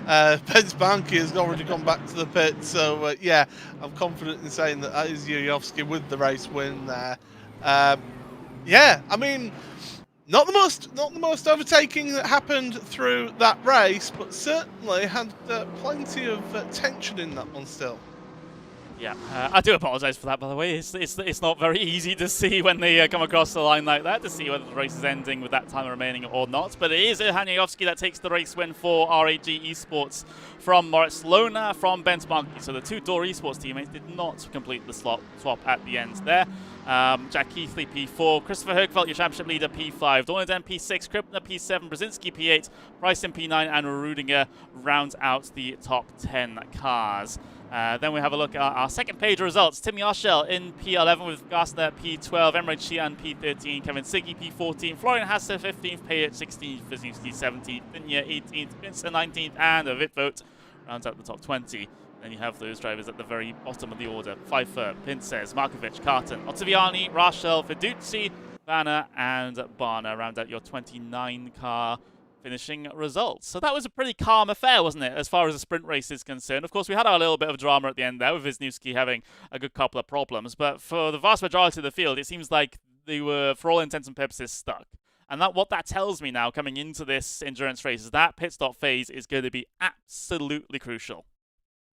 B: Ben Spanky has already gone back to the pit, so yeah, I'm confident in saying that is Yuyovsky with the race win there. Yeah, I mean, not the most overtaking that happened through that race, but certainly had plenty of tension in that one still.
A: Yeah, I do apologise for that, by the way. It's not very easy to see when they come across the line like that, to see whether the race is ending with that time remaining or not. But it is Yuyovsky that takes the race win for RAG Esports from Moritz Löhner, from Ben Spanky. So the two Dörr Esports teammates did not complete the swap at the end there. Jack Keithley P4, Christopher Hergfeldt, your championship leader, P5, Dornaden P6, Krippner P7, Brzezinski P8, Bryson P9, and Rudinger rounds out the top 10 cars. Then we have a look at our second page results. Tim Yarshel in P11 with Garsner P12, Emre Cihan P13, Kevin Siggy P14, Florian Hasse 15th, Payet 16th, Wisniewski 17th, Dinya 18th, Pincer 19th, and a Wittvogt rounds out the top 20. Then you have those drivers at the very bottom of the order. Pfeiffer, Pinces, Markovic, Carton, Ottaviani, Rachel, Feduzzi, Vanna, and Barner round out your 29-car finishing results. So that was a pretty calm affair, wasn't it, as far as the sprint race is concerned? Of course, we had our little bit of drama at the end there, with Wisniewski having a good couple of problems. But for the vast majority of the field, it seems like they were, for all intents and purposes, stuck. And what that tells me now, coming into this endurance race, is that pit stop phase is going to be absolutely crucial.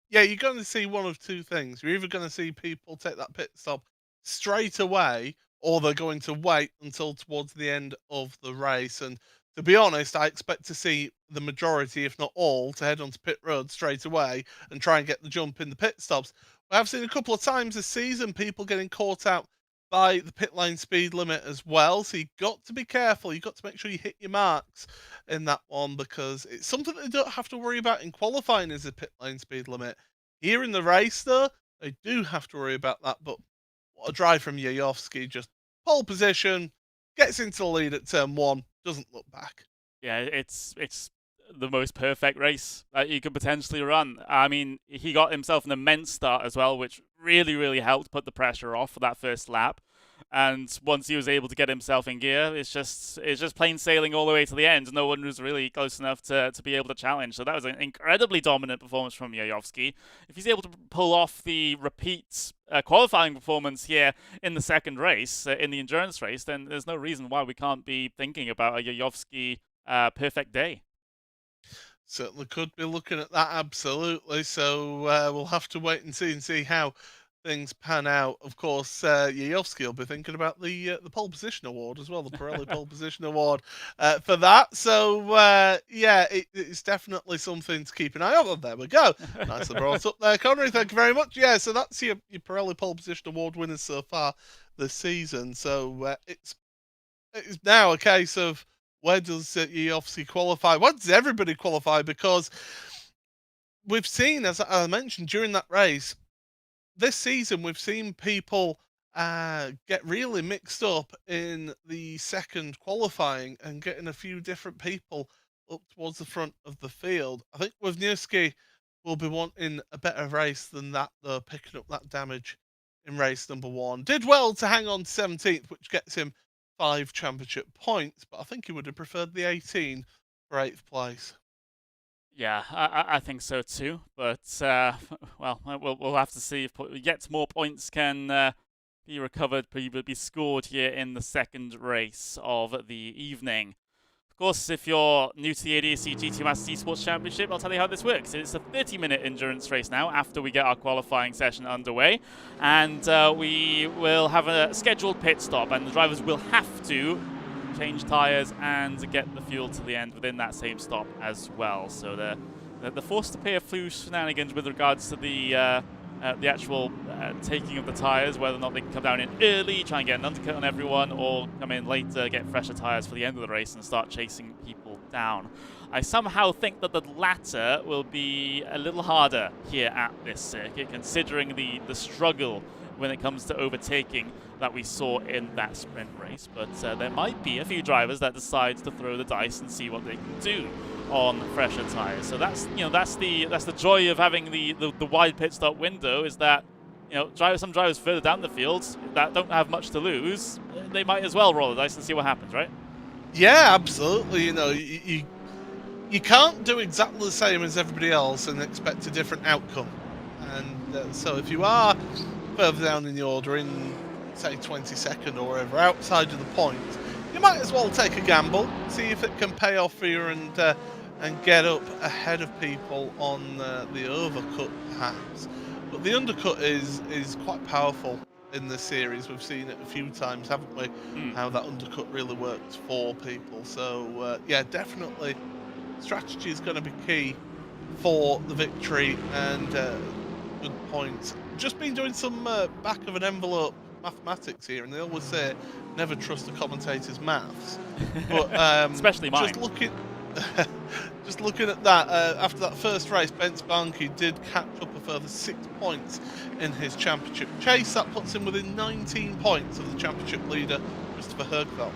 B: Yeah, you're going to see one of two things. You're either going to see people take that pit stop straight away, or they're going to wait until towards the end of the race. And to be honest, I expect to see the majority, if not all, to head onto pit road straight away and try and get the jump in the pit stops. I've seen a couple of times this season people getting caught out by the pit lane speed limit as well. So you've got to be careful. You've got to make sure you hit your marks in that one, because it's something that they don't have to worry about in qualifying, is the pit lane speed limit. Here in the race, though, they do have to worry about that. But what a drive from Yuyovsky. Just pole position, gets into the lead at turn 1, doesn't look back.
A: Yeah, it's the most perfect race that you could potentially run. I mean, he got himself an immense start as well, which really, really helped put the pressure off for that first lap. And once he was able to get himself in gear, it's just plain sailing all the way to the end. No one was really close enough to be able to challenge. So that was an incredibly dominant performance from Yuyovsky. If he's able to pull off the repeat qualifying performance here in the second race, in the endurance race, then there's no reason why we can't be thinking about a Yuyovsky perfect day.
B: Certainly could be looking at that, absolutely. So we'll have to wait and see how things pan out. Of course, Yuyovsky will be thinking about the pole position award as well, the Pirelli pole position award for that. So yeah, it's definitely something to keep an eye on. There we go. Nicely brought up there, Connery. Thank you very much. Yeah, so that's your Pirelli pole position award winners so far this season. So it's now a case of, where does Yuyovsky qualify? Where does everybody qualify? Because we've seen, as I mentioned during that race, this season we've seen people get really mixed up in the second qualifying and getting a few different people up towards the front of the field. I think Wisniewski will be wanting a better race than that, though, picking up that damage in race number 1. Did well to hang on to 17th, which gets him 5 championship points, but I think he would have preferred the 18 for 8th place.
A: Yeah, I think so too. But well, we'll have to see if yet more points can be recovered, be scored here in the second race of the evening. Of course, if you're new to the ADAC GT Masters Esports Championship, I'll tell you how this works. It's a 30-minute endurance race now after we get our qualifying session underway. And we will have a scheduled pit stop, and the drivers will have to change tyres and get the fuel to the end within that same stop as well. So they're forced to pay a few shenanigans with regards to the actual taking of the tyres, whether or not they can come down in early, try and get an undercut on everyone, or come in later, get fresher tyres for the end of the race and start chasing people down. I somehow think that the latter will be a little harder here at this circuit, considering the struggle when it comes to overtaking that we saw in that sprint race. But there might be a few drivers that decide to throw the dice and see what they can do on fresher tyres. So that's the joy of having the wide pit stop window, is that some drivers further down the field that don't have much to lose, they might as well roll the dice and see what happens, right?
B: Yeah, absolutely. you can't do exactly the same as everybody else and expect a different outcome. And so if you are further down in the order, in say 22nd or wherever, outside of the point, you might as well take a gamble, see if it can pay off for you, and get up ahead of people on the overcut perhaps. But the undercut is quite powerful in this series. We've seen it a few times, haven't we? How that undercut really works for people. So yeah, definitely strategy is going to be key for the victory, and good point. Just been doing some back of an envelope mathematics here, and they always say never trust a commentator's maths. But
A: especially mine.
B: Just looking at that, after that first race, Bence Barnkey did catch up a further 6 points in his championship chase. That puts him within 19 points of the championship leader, Christopher Hergveld.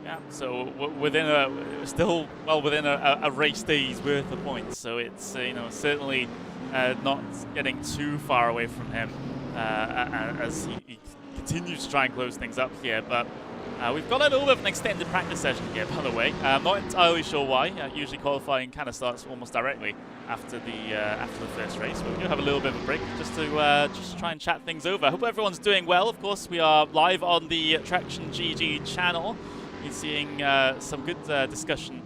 A: Yeah, so within still well within a race day's worth of points. So it's certainly not getting too far away from him as he continues to try and close things up here. But we've got a little bit of an extended practice session here, by the way. I'm not entirely sure why. Usually qualifying kind of starts almost directly after the first race, but we do have a little bit of a break just to try and chat things over. I hope everyone's doing well. Of course, we are live on the Traction GG channel. You're seeing some good discussion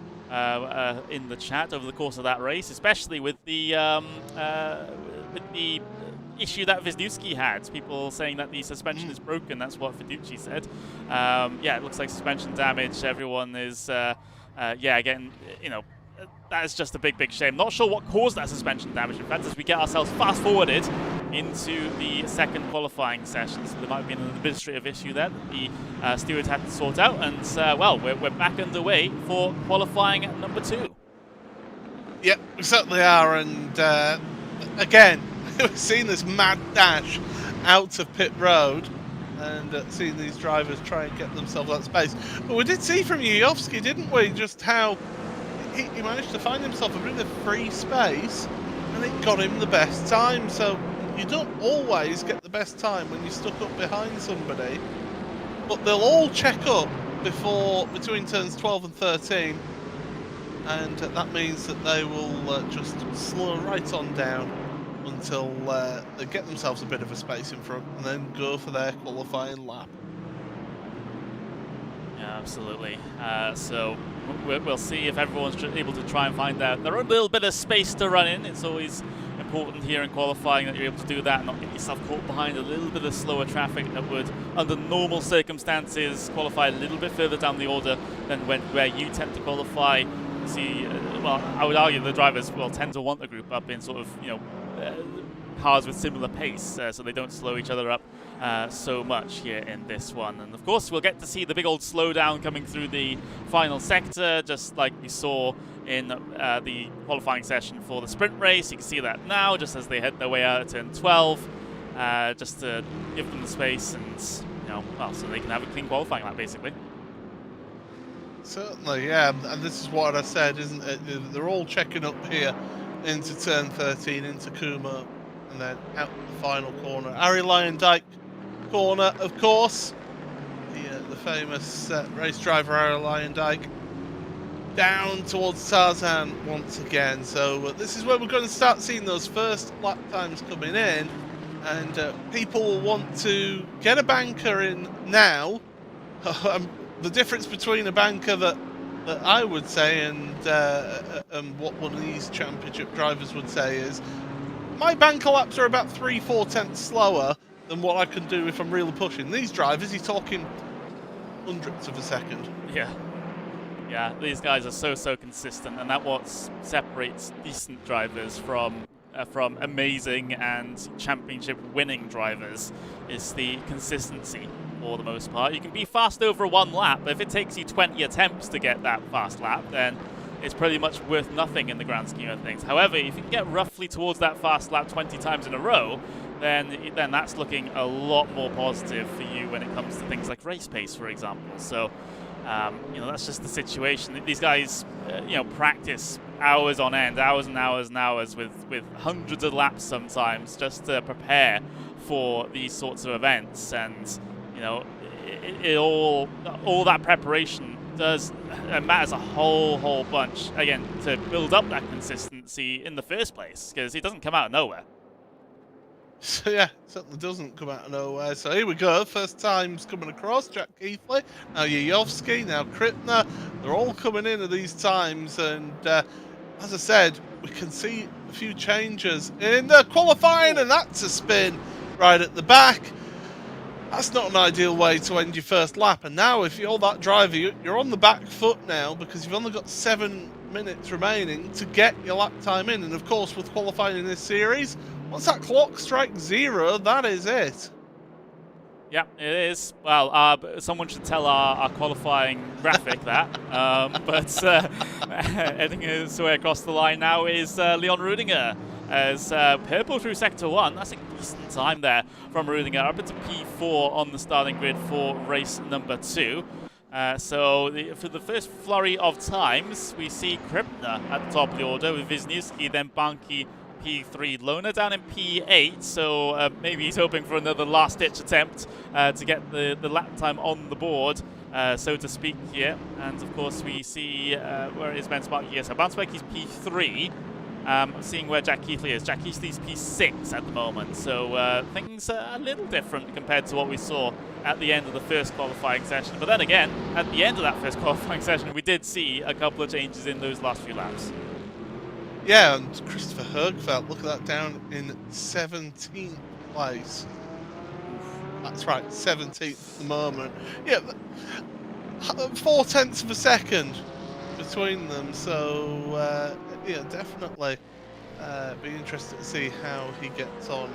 A: in the chat over the course of that race, especially with the issue that Wisniewski had. People saying that the suspension is broken. That's what Fiducci said. Yeah, it looks like suspension damage. Everyone is, again, that is just a big shame. Not sure what caused that suspension damage. In fact, as we get ourselves fast-forwarded into the second qualifying session, so there might have been an administrative issue there that the steward had to sort out. And, well, we're back underway for qualifying at number 2.
B: Yep, we certainly are. And, again, we've seen this mad dash out of pit road and seeing these drivers try and get themselves out of space. But we did see from Yuyovski, didn't we, just how he managed to find himself a bit of free space, and it got him the best time. So you don't always get the best time when you're stuck up behind somebody, but they'll all check up between turns 12 and 13, and that means that they will just slow right on down until they get themselves a bit of a space in front and then go for their qualifying lap.
A: Yeah, absolutely. So we'll see if everyone's able to try and find their own little bit of space to run in. It's always important here in qualifying that you're able to do that and not get yourself caught behind a little bit of slower traffic that would, under normal circumstances, qualify a little bit further down the order than where you tend to qualify. See, well, I would argue the drivers will tend to want the group up in sort of, cars with similar pace, so they don't slow each other up so much here in this one. And of course, we'll get to see the big old slowdown coming through the final sector, just like we saw in the qualifying session for the sprint race. You can see that now, just as they head their way out at turn 12, just to give them the space and, so they can have a clean qualifying lap, basically.
B: Certainly, yeah, and this is what I said, isn't it? They're all checking up here into turn 13, into Kuma, and then out the final corner. Harry Lyondike corner, of course. The famous race driver Harry Lyondike down towards Tarzan once again. So this is where we're going to start seeing those first lap times coming in, and people will want to get a banker in now. The difference between a banker that I would say and what one of these championship drivers would say is, my banker laps are about 3-4 tenths slower than what I can do if I'm really pushing. These drivers, you're talking hundredths of a second.
A: Yeah, these guys are so consistent, and that's what separates decent drivers from amazing and championship winning drivers, is the consistency. For the most part, you can be fast over one lap, but if it takes you 20 attempts to get that fast lap, then it's pretty much worth nothing in the grand scheme of things. However, if you can get roughly towards that fast lap 20 times in a row, then that's looking a lot more positive for you when it comes to things like race pace, for example. So, that's just the situation. These guys, practice hours on end, hours and hours and hours with hundreds of laps sometimes, just to prepare for these sorts of events. And all that preparation matters a whole bunch, again, to build up that consistency in the first place, because it doesn't come out of nowhere.
B: So yeah, certainly doesn't come out of nowhere. So here we go. First time's coming across. Jack Keithley, now Yayovsky, now Krippner. They're all coming in at these times. And as I said, we can see a few changes in the qualifying, and that's a spin right at the back. That's not an ideal way to end your first lap. And now if you're that driver, you're on the back foot now, because you've only got 7 minutes remaining to get your lap time in. And of course, with qualifying in this series, once that clock strikes 0, that is it.
A: Yeah, it is. Well, someone should tell our qualifying graphic that. But heading his way across the line now is Leon Rudinger, as purple through sector 1. That's a decent time there from Rudinger, up into P4 on the starting grid for race number 2. So for the first flurry of times, we see Krippner at the top of the order with Wisniewski, then Banki, P3, Löhner down in P8, so maybe he's hoping for another last-ditch attempt to get the lap time on the board, so to speak, here. And of course we see, where is Ben Sparky here? So Ben Sparky's P3, seeing where Jack Keithley is. Jack Keithley's P6 at the moment, so things are a little different compared to what we saw at the end of the first qualifying session. But then again, at the end of that first qualifying session, we did see a couple of changes in those last few laps.
B: Yeah, and Christopher Högfeldt, look at that, down in 17th place. That's right, 17th at the moment. Yeah, 0.4 of a second between them, so yeah, definitely be interested to see how he gets on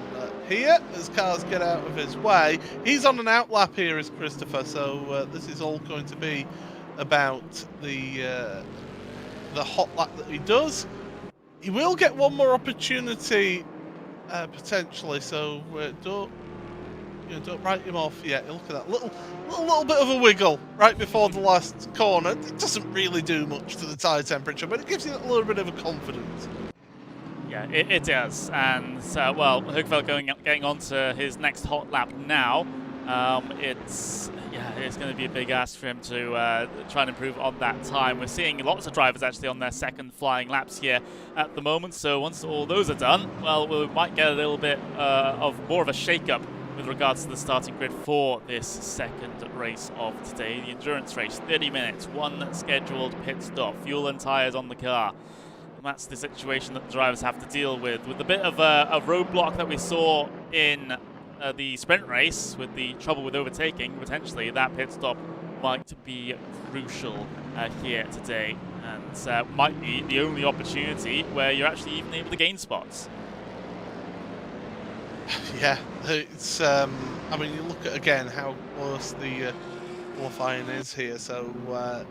B: here as cars get out of his way. He's on an outlap here as Christopher, so this is all going to be about the hot lap that he does. He will get one more opportunity potentially, so don't write him off yet. Look at that little bit of a wiggle right before the last corner. It doesn't really do much to the tyre temperature, but it gives you a little bit of a confidence.
A: Yeah, it does. And well, Högfeldt getting on to his next hot lap now. It's going to be a big ask for him to try and improve on that time. We're seeing lots of drivers actually on their second flying laps here at the moment. So once all those are done, well, we might get a little bit of more of a shake-up with regards to the starting grid for this second race of today. The endurance race, 30 minutes, 1 scheduled pit stop, fuel and tyres on the car. And that's the situation that the drivers have to deal with a bit of a roadblock that we saw in the sprint race with the trouble with overtaking. Potentially that pit stop might be crucial here today, and might be the only opportunity where you're actually even able to gain spots.
B: Yeah, it's I mean, you look at again how close the qualifying is here. So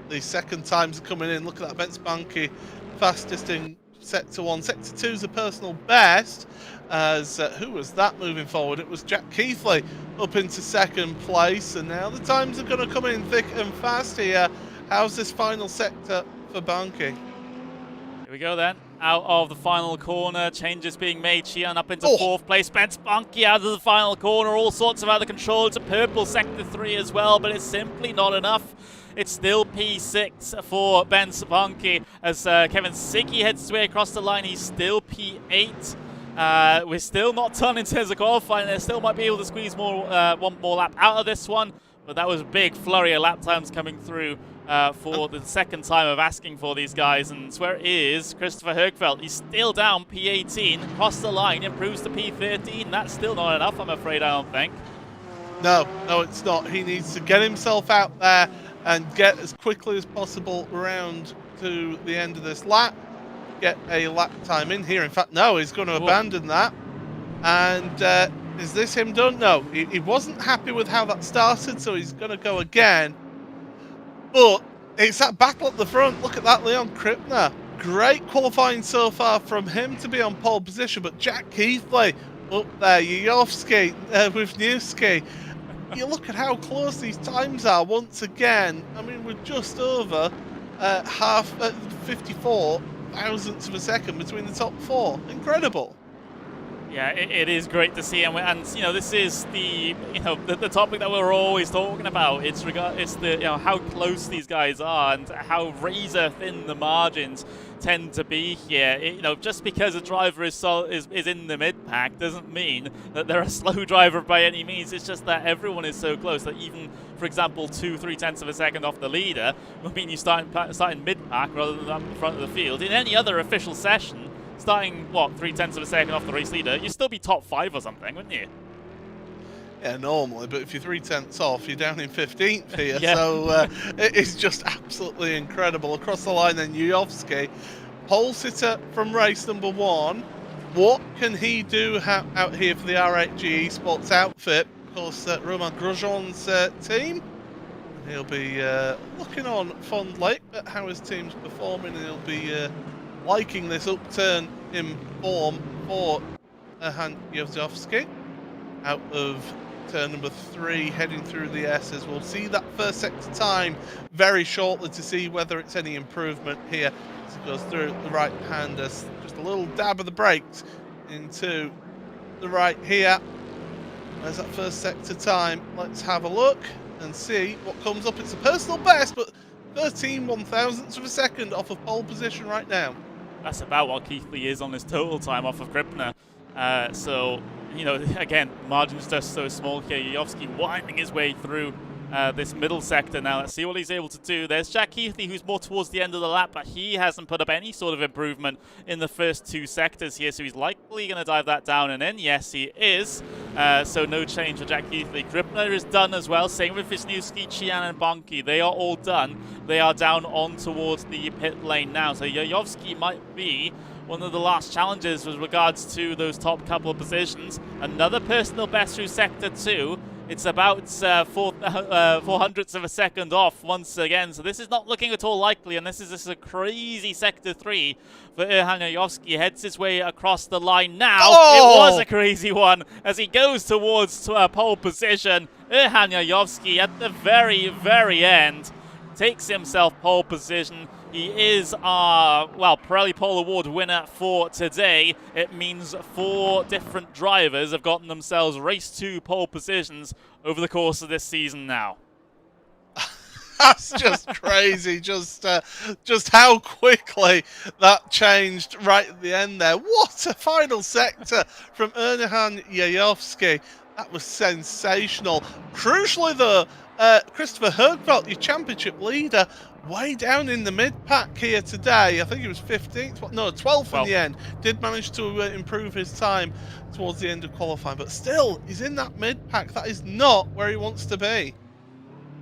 B: the second times are coming in. Look at that, Ben Spanky, fastest in sector 1. Sector 2 is a personal best. As who was that moving forward? It was Jack Keithley up into second place, and now the times are going to come in thick and fast here. How's this final sector for Banky?
A: Here we go then. Out of the final corner, changes being made. Sheehan up into 4th place. Ben Spanky out of the final corner. All sorts of other control. It's a purple sector 3 as well, but it's simply not enough. It's still P6 for Ben Spanky as Kevin Siggy heads his way across the line. He's still P8. We're still not done in terms of qualifying. They still might be able to squeeze one more lap out of this one, but that was a big flurry of lap times coming through for the second time of asking for these guys. And where is Christopher Högfeldt? He's still down P18, across the line, improves to P13. That's still not enough, I'm afraid, I don't think.
B: No, it's not. He needs to get himself out there and get as quickly as possible around to the end of this lap. Get a lap time in here. In fact, no, he's going to abandon that. And is this him done? No, he wasn't happy with how that started, so he's going to go again. But it's that battle at the front. Look at that, Leon Krippner. Great qualifying so far from him to be on pole position, but Jack Keithley up there, Yayovsky with Wisniewski. You look at how close these times are once again. I mean, we're just over 54 thousandths of a second between the top 4. Incredible.
A: Yeah, it is great to see, and this is the the topic that we're always talking about. It's the how close these guys are and how razor thin the margins tend to be here. Just because a driver is in the mid pack doesn't mean that they're a slow driver by any means. It's just that everyone is so close that even, for example, 2-3 tenths of a second off the leader will mean you start in mid pack rather than up the front of the field. In any other official session, starting, 3 tenths of a second off the race leader, you'd still be top 5 or something, wouldn't you?
B: Yeah, normally, but if you're 3 tenths off, you're down in 15th here.
A: Yeah.
B: So it is just absolutely incredible. Across the line then, Yuyovski, pole sitter from race number 1. What can he do out here for the RaceRoom Esports outfit? Of course, Romain Grosjean's team. He'll be looking on fondly at how his team's performing, and he'll be liking this upturn in form for Han Yuyovski out of turn number 3, heading through the S's. We'll see that first sector time very shortly to see whether it's any improvement here as it goes through the right hand. As just a little dab of the brakes into the right here. There's that first sector time. Let's have a look and see what comes up. It's a personal best, but 13 1/1000ths of a second off of pole position right now.
A: That's about what Keithley is on his total time off of Krippner. So, again, margin's just so small here. Yuyovski winding his way through this middle sector now. Let's see what he's able to do. There's Jack Keithley, who's more towards the end of the lap, but he hasn't put up any sort of improvement in the first 2 sectors here, so he's likely going to dive that down and in. Yes, he is. So no change for Jack Keithley. Krippner is done as well. Same with Wisniewski, Chian, and Bonke. They are all done. They are down on towards the pit lane now. So Yuyovski might be one of the last challenges with regards to those top couple of positions. Another personal best through sector 2. It's about 400ths of a second off once again, so this is not looking at all likely, and this is a crazy sector 3 for Erhan Yuyovski. Heads his way across the line now.
B: Oh!
A: It was a crazy one as he goes towards pole position. Erhan Yuyovski at the very, very end takes himself pole position. He is our, Pirelli Pole Award winner for today. It means 4 different drivers have gotten themselves race 2 pole positions over the course of this season now.
B: That's just crazy, just how quickly that changed right at the end there. What a final sector from Erhan Yuyovski. That was sensational. Crucially though, Christopher Högfeldt, your championship leader, way down in the mid-pack here today. I think he was 15th, no, 12th in the end. Did manage to improve his time towards the end of qualifying, but still, he's in that mid-pack. That is not where he wants to be.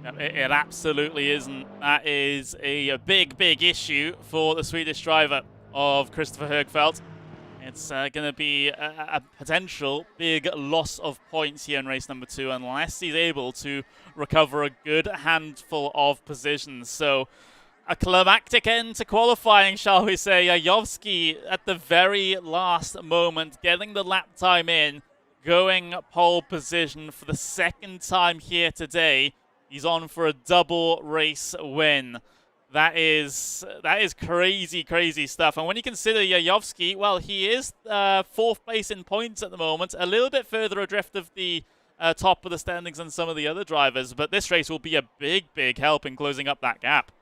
A: It absolutely isn't. That is a big, big issue for the Swedish driver of Christopher Högfeldt. It's going to be a potential big loss of points here in race number 2 unless he's able to recover a good handful of positions. So a climactic end to qualifying, shall we say. Yuyovski at the very last moment getting the lap time in, going pole position for the second time here today. He's on for a double race win. That is crazy, crazy stuff. And when you consider Yuyovski, well, he is 4th place in points at the moment, a little bit further adrift of the top of the standings than some of the other drivers. But this race will be a big, big help in closing up that gap.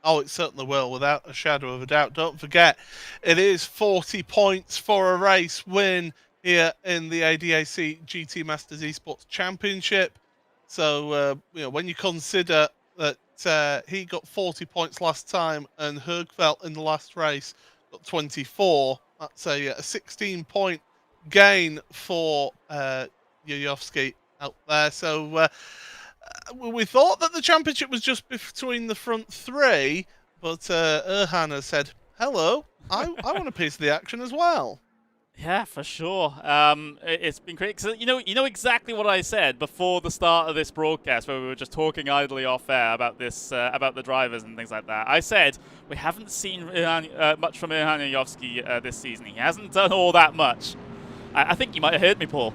B: Oh, it certainly will, without a shadow of a doubt. Don't forget, it is 40 points for a race win here in the ADAC GT Masters Esports Championship. So, when you consider that he got 40 points last time and Högfeldt in the last race got 24, that's a 16-point gain for Yuyovski out there. So we thought that the championship was just between the front 3, but Erhan has said, hello, I want a piece of the action as well.
A: Yeah, for sure. It's been great. Cause, you know exactly what I said before the start of this broadcast, where we were just talking idly off air about this, about the drivers and things like that. I said we haven't seen much from Erhan Yuyovski this season. He hasn't done all that much. I think you might have heard me, Paul.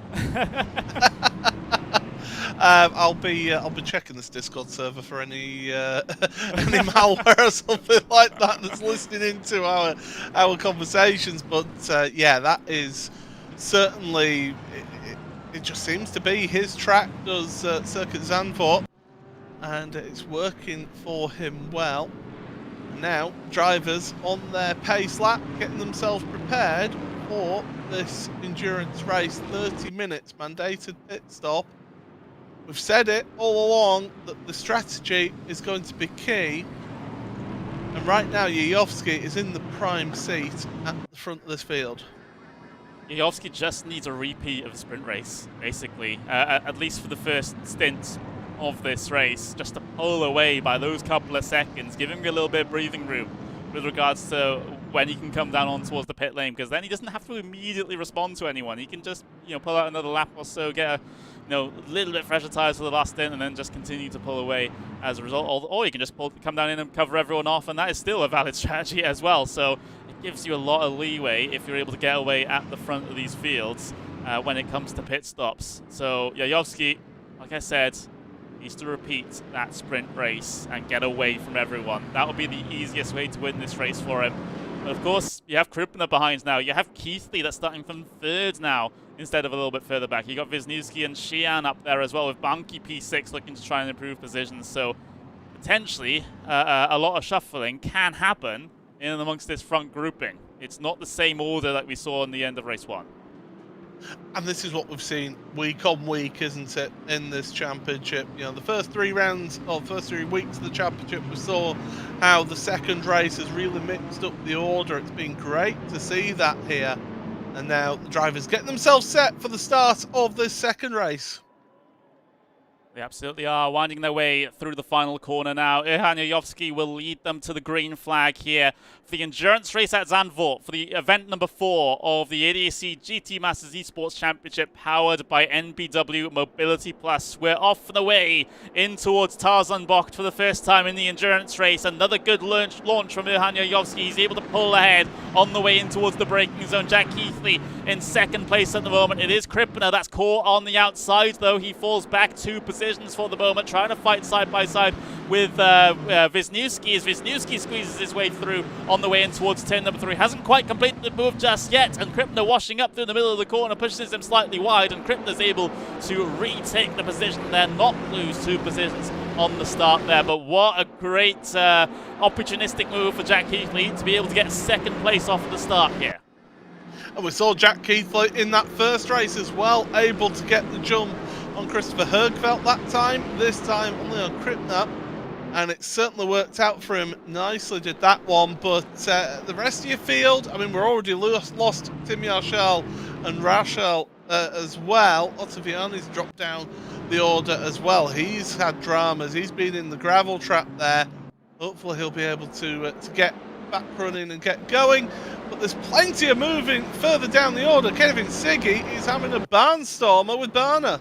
B: I'll be checking this Discord server for any malware or something like that that's listening into our conversations. But yeah, that is certainly it just seems to be his track, does Circuit Zandvoort, and it's working for him well. Now, drivers on their pace lap, getting themselves prepared for this endurance race, 30 minutes mandated pit stop. We've said it all along that the strategy is going to be key. And right now, Yayovsky is in the prime seat at the front of this field.
A: Yayovsky just needs a repeat of a sprint race, basically, at least for the first stint of this race, just to pull away by those couple of seconds, give him a little bit of breathing room with regards to when he can come down on towards the pit lane, because then he doesn't have to immediately respond to anyone. He can just, pull out another lap or so, get a little bit fresher tires for the last stint, and then just continue to pull away as a result. Or you can just come down in and cover everyone off, and that is still a valid strategy as well. So it gives you a lot of leeway if you're able to get away at the front of these fields when it comes to pit stops. So Yayovsky, like I said, needs to repeat that sprint race and get away from everyone. That will be the easiest way to win this race for him. But of course, you have Krupner behind now. You have Keithley that's starting from third now instead of a little bit further back. You got Wisniewski and Sheehan up there as well, with Banki P6 looking to try and improve positions. So potentially a lot of shuffling can happen in and amongst this front grouping. It's not the same order that we saw in the end of race 1.
B: And this is what we've seen week on week, isn't it, in this championship? The first 3 rounds, or first 3 weeks of the championship, we saw how the second race has really mixed up the order. It's been great to see that here. And now the drivers getting themselves set for the start of this second race.
A: They absolutely are, winding their way through the final corner now. Erhan Yayovsky will lead them to the green flag here for the endurance race at Zandvoort for the event number 4 of the ADAC GT Masters Esports Championship, powered by EnBW Mobility Plus. We're off and away in towards Tarzanbocht for the first time in the endurance race. Another good launch from Erhan Yayovsky. He's able to pull ahead on the way in towards the braking zone. Jack Keithley in second place at the moment. It is Kripner that's caught on the outside, though. He falls back 2 positions for the moment, trying to fight side by side with Wisniewski as Wisniewski squeezes his way through on the way in towards turn number 3. Hasn't quite completed the move just yet, and Kripner washing up through the middle of the corner pushes him slightly wide, and Kripner's able to retake the position there, not lose 2 positions on the start there. But what a great opportunistic move for Jack Keithley to be able to get second place off the start here.
B: And we saw Jack Keithley in that first race as well, able to get the jump on Christopher Hergfeldt that time, this time only on Kripner, and it certainly worked out for him nicely, did that one. But the rest of your field, I mean, we're already lost Tim Yarshel and Rachel as well. Ottaviani's dropped down the order as well. He's had dramas, he's been in the gravel trap there. Hopefully he'll be able to get back running and get going. But there's plenty of moving further down the order. Kevin Siggy is having a barnstormer with Barner.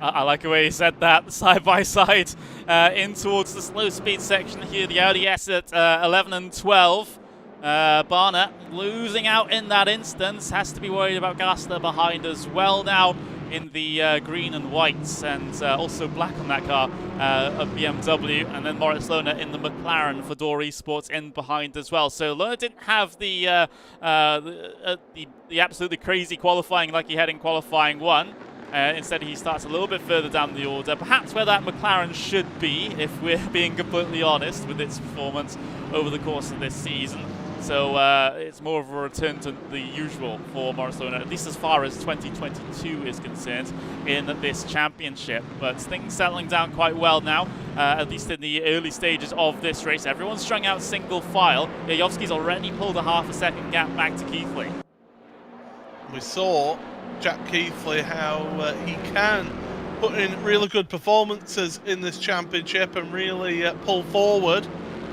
A: I like the way he said that, side by side, in towards the slow speed section here. The Audi S at 11 and 12. Barner losing out in that instance. Has to be worried about Gaster behind as well now in the green and whites, and also black on that car of BMW. And then Moritz Löhner in the McLaren for Dörr Esports in behind as well. So Löhner didn't have the absolutely crazy qualifying like he had in qualifying 1. Instead, he starts a little bit further down the order, perhaps where that McLaren should be, if we're being completely honest with its performance over the course of this season. So it's more of a return to the usual for Moritz Löhner, at least as far as 2022 is concerned in this championship. But things settling down quite well now, at least in the early stages of this race. Everyone's strung out single file. Yayovsky's already pulled a half a second gap back to Keithley.
B: We saw Jack Keithley how he can put in really good performances in this championship and really pull forward.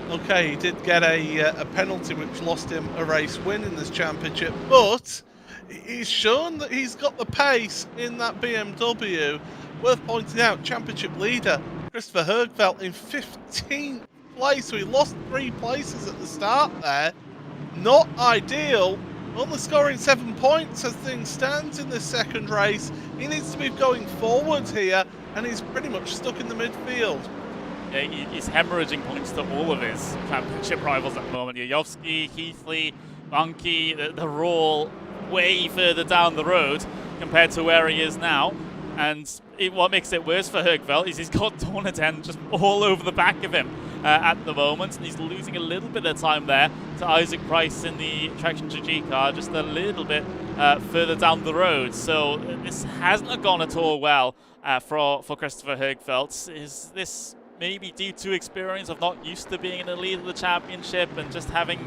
B: Okay, he did get a penalty which lost him a race win in this championship, but he's shown that he's got the pace in that BMW. Worth pointing out, championship leader Christopher Hergfeldt in 15th place, so he lost 3 places at the start there. Not ideal. Only scoring 7 points as things stand in this second race. He needs to be going forward here, and he's pretty much stuck in the midfield.
A: Yeah, he's hemorrhaging points to all of his championship rivals at the moment. Yayovsky, Keithley, Banki, they're all way further down the road compared to where he is now. And what makes it worse for Högfeldt is he's got Dornaden just all over the back of him at the moment, and he's losing a little bit of time there to Isaac Price in the Traction GG car, just a little bit further down the road. So this hasn't gone at all well for Christopher Högfeldt. Is this maybe due to experience of not used to being in the lead of the championship and just having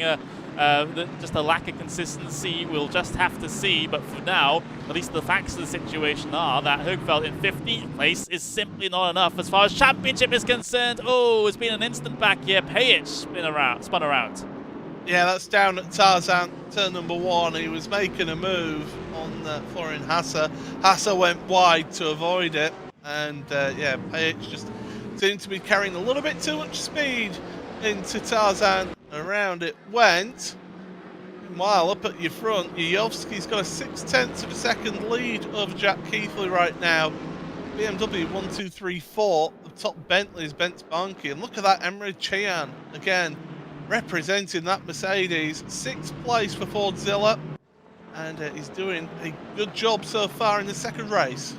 A: just a lack of consistency? We'll just have to see. But for now, at least the facts of the situation are that Högfeldt in 15th place is simply not enough as far as championship is concerned. Oh, it's been an instant back here. Pajic spun around.
B: Yeah, that's down at Tarzan, turn number 1. He was making a move on Florian Hasse. Hasse went wide to avoid it, and yeah, Pajic just seemed to be carrying a little bit too much speed into Tarzan. Around it went. Meanwhile, up at your front, Yujovski's got a 0.6 of a second lead over Jack Keithley right now. BMW 1, 2, 3, 4. The top Bentley is Bence Barnke. And look at that, Emre Can again representing that Mercedes. 6th place for Fordzilla. And he's doing a good job so far in the second race.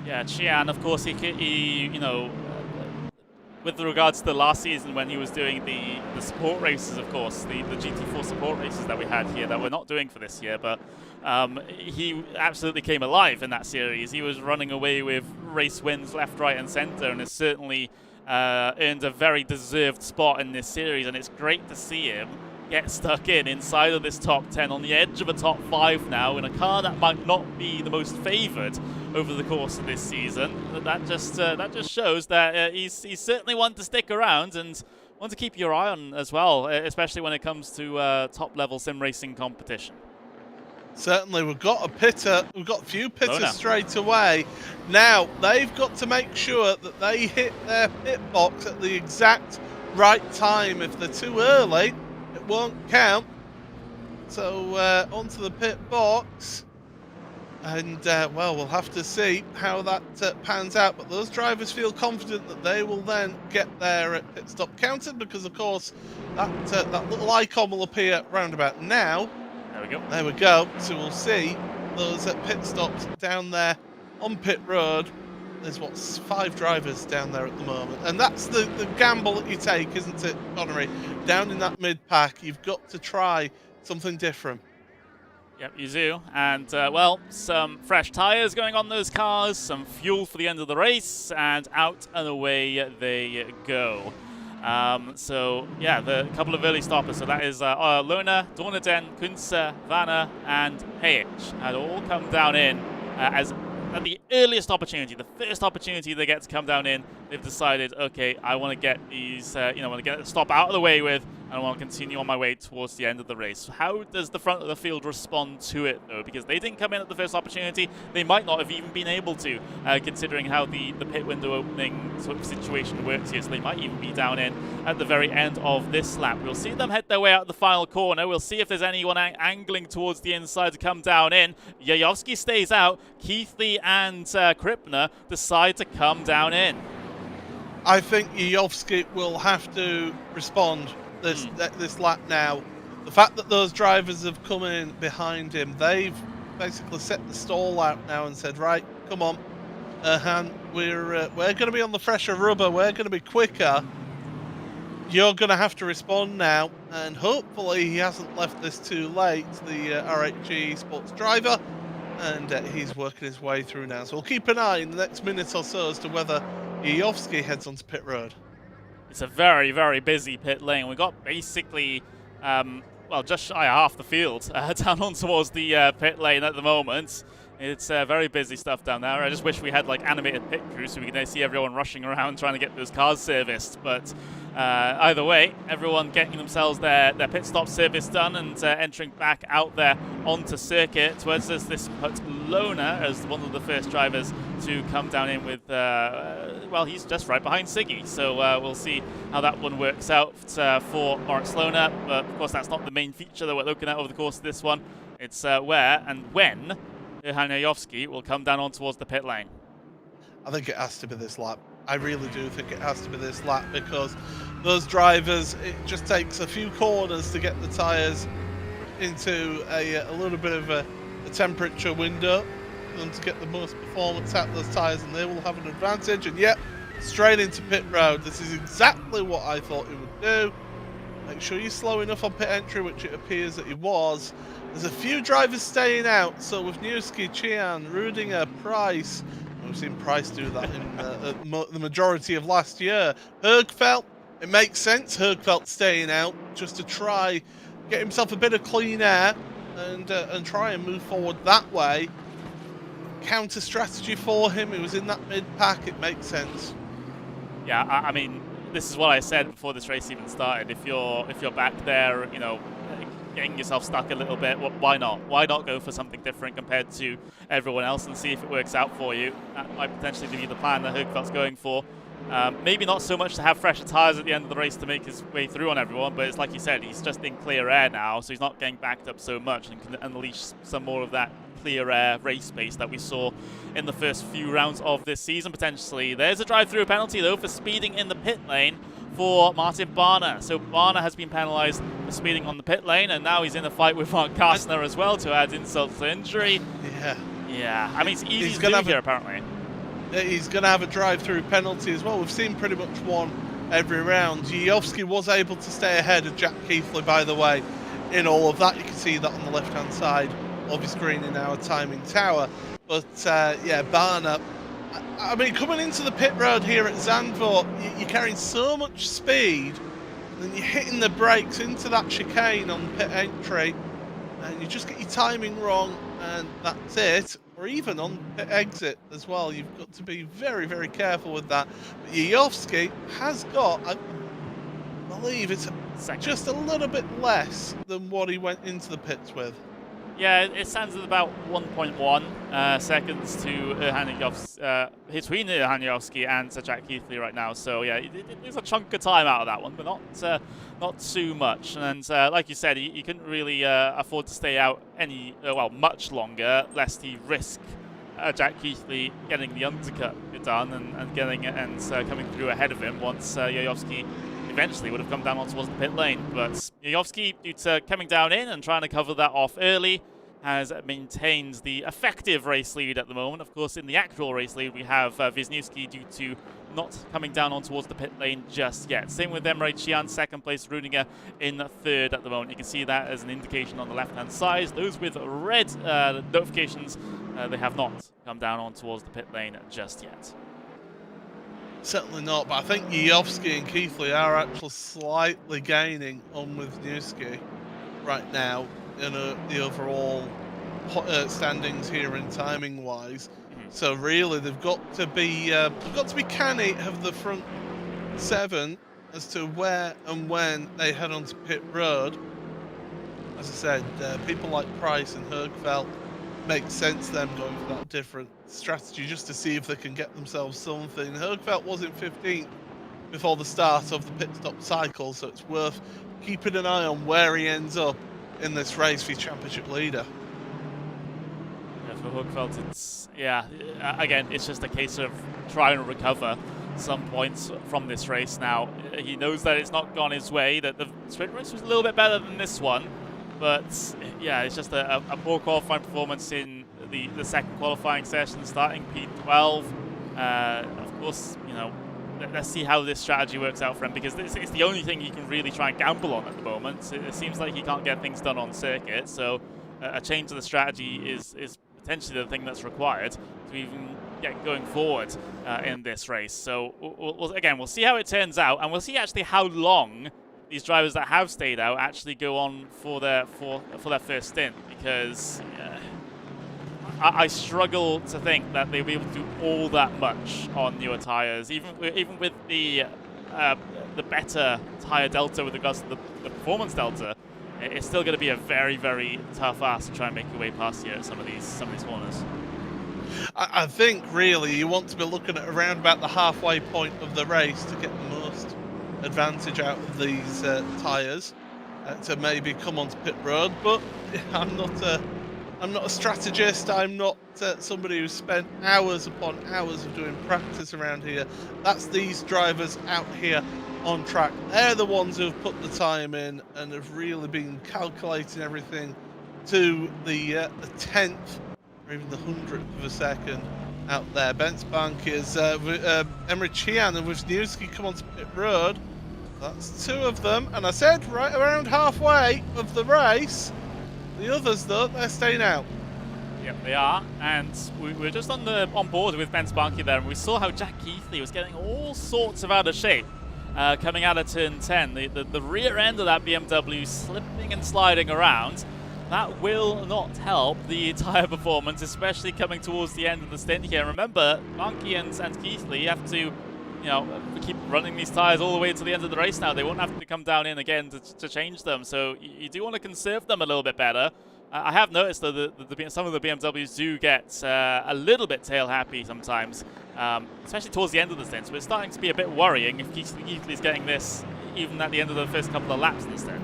A: Yeah, Chian, of course, he you know, with regards to last season when he was doing the support races, of course, the GT4 support races that we had here that we're not doing for this year, but he absolutely came alive in that series. He was running away with race wins left, right, and centre, and has certainly earned a very deserved spot in this series, and it's great to see him get stuck inside of this top 10 on the edge of a top 5 now in a car that might not be the most favoured over the course of this season. That just shows that he's certainly one to stick around and one to keep your eye on as well, especially when it comes to top level sim racing competition.
B: Certainly, we've got a pitter. We've got a few pitters
A: Löhner
B: straight away. Now they've got to make sure that they hit their pit box at the exact right time. If they're too early, it won't count. So onto the pit box, and well, we'll have to see how that pans out. But those drivers feel confident that they will then get their pit stop counted, because of course that little icon will appear round about now.
A: There we go.
B: There we go. So we'll see those pit stops down there on pit road. There's 5 drivers down there at the moment, and that's the gamble that you take, isn't it, Connery? Down in that mid pack, you've got to try something different.
A: Yep, you do. And well, some fresh tyres going on those cars, some fuel for the end of the race, and out and away they go. So yeah, the couple of early stoppers. So that is Löhner, Dornaden, Kunze, Vanner, and Pajic had all come down in as at the earliest opportunity, the first opportunity they get to come down in. They've decided, okay, I want to get these, I want to get a stop out of the way with, and I want to continue on my way towards the end of the race. How does the front of the field respond to it, though? Because they didn't come in at the first opportunity. They might not have even been able to, considering how the pit window opening sort of situation works here. So they might even be down in at the very end of this lap. We'll see them head their way out the final corner. We'll see if there's anyone angling towards the inside to come down in. Yujovski stays out. Keithley and Krippner decide to come down in.
B: I think Yujovski will have to respond this lap now. The fact that those drivers have come in behind him, they've basically set the stall out now and said, right, come on, we're going to be on the fresher rubber, we're going to be quicker. You're going to have to respond now, and hopefully he hasn't left this too late, the RaceRoom Sports driver, and he's working his way through now. So we'll keep an eye in the next minute or so as to whether Yujovski heads onto pit road.
A: It's a very, very busy pit lane. We got basically, well, just shy of half the field down on towards the pit lane at the moment. It's very busy stuff down there. I just wish we had like animated pit crews so we could see everyone rushing around trying to get those cars serviced. But either way, everyone getting themselves their pit stop service done and entering back out there onto circuit. Towards this puts Löhner as one of the first drivers to come down in with, well, he's just right behind Siggy. So we'll see how that one works out for Moritz Löhner. But of course, that's not the main feature that we're looking at over the course of this one. It's where and when Johan Yujovski will come down on towards the pit lane.
B: I think it has to be this lap. I really do think it has to be this lap, because those drivers, it just takes a few corners to get the tyres into a little bit of a the temperature window for them to get the most performance out of those tyres, and they will have an advantage. And yep, straight into pit road. This is exactly what I thought he would do. Make sure you're slow enough on pit entry, which it appears that he was. There's a few drivers staying out, so with Wisniewski, Chian, Rudinger, Price, we've seen Price do that in the majority of last year. Högfeldt, it makes sense, Högfeldt staying out just to try get himself a bit of clean air and try and move forward that way. Counter strategy for him, he was in that mid-pack, it makes sense.
A: Yeah, I mean, this is what I said before this race even started. If you're back there, you know, getting yourself stuck a little bit, why not? Why not go for something different compared to everyone else and see if it works out for you? That might potentially be the plan that Högfeldt's going for. Maybe not so much to have fresher tyres at the end of the race to make his way through on everyone, but it's like you said, he's just in clear air now, so he's not getting backed up so much and can unleash some more of that clear air race pace that we saw in the first few rounds of this season, potentially. There's a drive-through penalty, though, for speeding in the pit lane for Martin Barner. So Barner has been penalised for speeding on the pit lane, and now he's in a fight with Mark Kastner as well to add insult to injury. Yeah. I mean, it's easy to do here, apparently.
B: He's going to have a drive-through penalty as well. We've seen pretty much one every round. Yujovski was able to stay ahead of Jack Keithley, by the way, in all of that. You can see that on the left-hand side of your screen in our timing tower. But, yeah, Barner, I mean, coming into the pit road here at Zandvoort, you're carrying so much speed, and then you're hitting the brakes into that chicane on pit entry, and you just get your timing wrong, and that's it. Or even on pit exit as well. You've got to be very, very careful with that. But Yujovski has got, I believe it's just a little bit less than what he went into the pits with.
A: Yeah, it stands at about 1.1 seconds to between Yujovski and Jack Keithley right now. So yeah, there's a chunk of time out of that one, but not too much. And like you said, he couldn't really afford to stay out much longer, lest he risk Jack Keithley getting the undercut done and coming through ahead of him once Yujovski eventually would have come down towards the pit lane. But Yujovski, due to coming down in and trying to cover that off early, has maintained the effective race lead at the moment. Of course, in the actual race lead, we have Wisniewski due to not coming down towards the pit lane just yet. Same with Emre Can, second place, Rudinger in third at the moment. You can see that as an indication on the left-hand side. Those with red notifications, they have not come down towards the pit lane just yet.
B: Certainly not, but I think Yujovski and Keithley are actually slightly gaining on Wisniewski right now in the overall standings here in timing wise. So really, they've got to be canny of the front seven as to where and when they head onto pit road. As I said, people like Price and Högfeldt, makes sense them going for that different strategy just to see if they can get themselves something. Högfeldt was in 15th before the start of the pit stop cycle, so it's worth keeping an eye on where he ends up in this race for championship leader.
A: Yeah, for Högfeldt, it's again, it's just a case of trying to recover some points from this race now. He knows that it's not gone his way, that the sprint race was a little bit better than this one. But yeah, it's just a poor qualifying performance in the second qualifying session, starting P12. Of course, you know, let's see how this strategy works out for him, because it's the only thing he can really try and gamble on at the moment. It seems like he can't get things done on circuit, so a change of the strategy is potentially the thing that's required to even get going forward in this race. So we'll see how it turns out, and we'll see actually how long these drivers that have stayed out actually go on for their first stint, because I struggle to think that they'll be able to do all that much on newer tires, even with the better tire delta with regards to the performance delta. It's still going to be a very, very tough ask to try and make your way past here at some of these corners.
B: I think really you want to be looking at around about the halfway point of the race to get the most advantage out of these tyres to maybe come onto pit road. But I'm not a strategist. I'm not somebody who's spent hours upon hours of doing practice around here. That's these drivers out here on track. They're the ones who've put the time in and have really been calculating everything to the 10th or even the 100th of a second out there. Bence Bankiers, Emmerich Chian and Wisniewski come onto pit road. That's two of them, and I said right around halfway of the race. The others, though, they're staying out.
A: Yep, they are, and we're just on board with Bence Bankier there, and we saw how Jack Keithley was getting all sorts of out of shape coming out of turn 10. The rear end of that BMW slipping and sliding around. That will not help the tyre performance, especially coming towards the end of the stint here. Remember, Bankier and Keithley have to, keep running these tyres all the way to the end of the race now. They won't have to come down in again to change them, so you do want to conserve them a little bit better. I have noticed, though, that some of the BMWs do get a little bit tail-happy sometimes, especially towards the end of the stint, so it's starting to be a bit worrying if Keithley's getting this even at the end of the first couple of laps in the stint.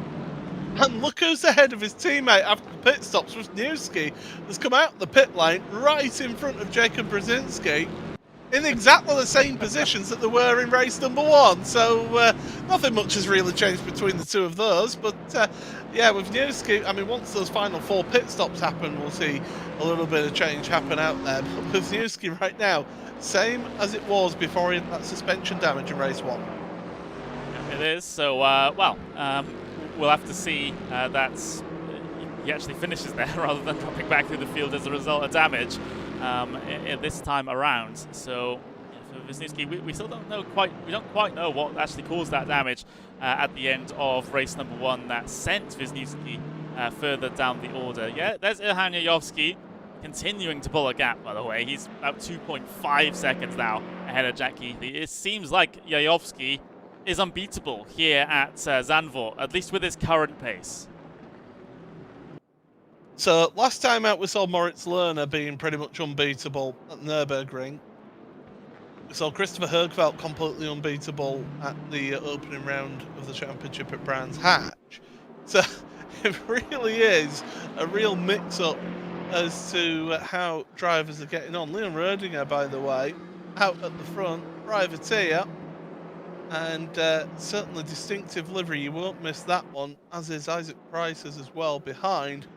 B: And look who's ahead of his teammate after the pit stops. Wisniewski has come out the pit lane right in front of Jacob Brzezinski in exactly the same positions that they were in race number 1. So nothing much has really changed between the two of those. But yeah, with Wisniewski, I mean, once those final 4 pit stops happen, we'll see a little bit of change happen out there. But with Wisniewski right now, same as it was before he had that suspension damage in race 1.
A: Yeah, it is. So, we'll have to see that he actually finishes there rather than dropping back through the field as a result of damage this time around. So yeah, for Wisniewski, we still don't quite know what actually caused that damage at the end of race number 1 that sent Wisniewski further down the order. Yeah, there's Ilhan Yayovski continuing to pull a gap, by the way. He's about 2.5 seconds now ahead of Jack Keithley. It seems like Yayovski is unbeatable here at Zandvoort, at least with his current pace.
B: So last time out we saw Moritz Löhner being pretty much unbeatable at Nürburgring. We saw Christopher Högfeldt completely unbeatable at the opening round of the championship at Brands Hatch. So it really is a real mix-up as to how drivers are getting on. Leon Roedinger, by the way, out at the front, privateer. And certainly distinctive livery, you won't miss that one, as is Isaac Price's as well behind.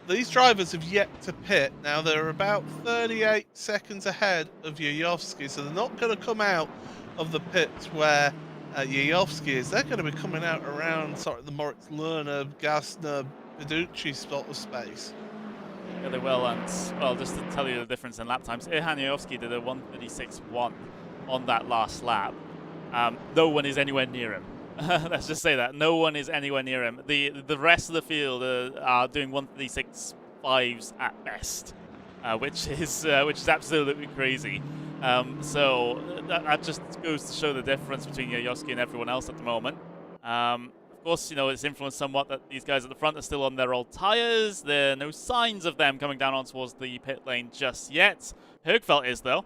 B: These drivers have yet to pit. Now they're about 38 seconds ahead of Yayovski, so they're not going to come out of the pits where Yayovski is. They're going to be coming out around sort of the Moritz Löhner, Gassner, Peducci sort of space.
A: Yeah, they will, and well, just to tell you the difference in lap times, Ilhan Yayovski did a 1:36.1 on that last lap. No one is anywhere near him. Let's just say that no one is anywhere near him. The rest of the field are doing 1:36.5s at best, which is absolutely crazy. So that just goes to show the difference between Yayovski and everyone else at the moment. Of course, it's influenced somewhat that these guys at the front are still on their old tyres. There are no signs of them coming down on towards the pit lane just yet. Högfeldt is, though.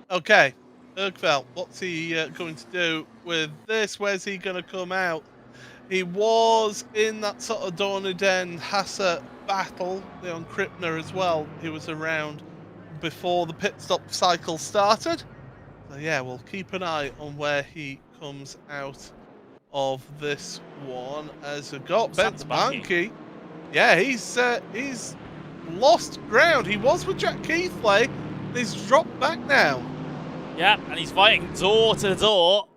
B: Okay. Högfeldt, what's he going to do with this? Where's he going to come out? He was in that sort of Dorniden Hasse battle, Leon Krippner as well. He was around before the pit stop cycle started. So yeah, we'll keep an eye on where he comes out of this one. As we got Bence Bankier. Yeah, he's lost ground. He was with Jack Keithley. He's dropped back now.
A: Yeah, and he's fighting door to door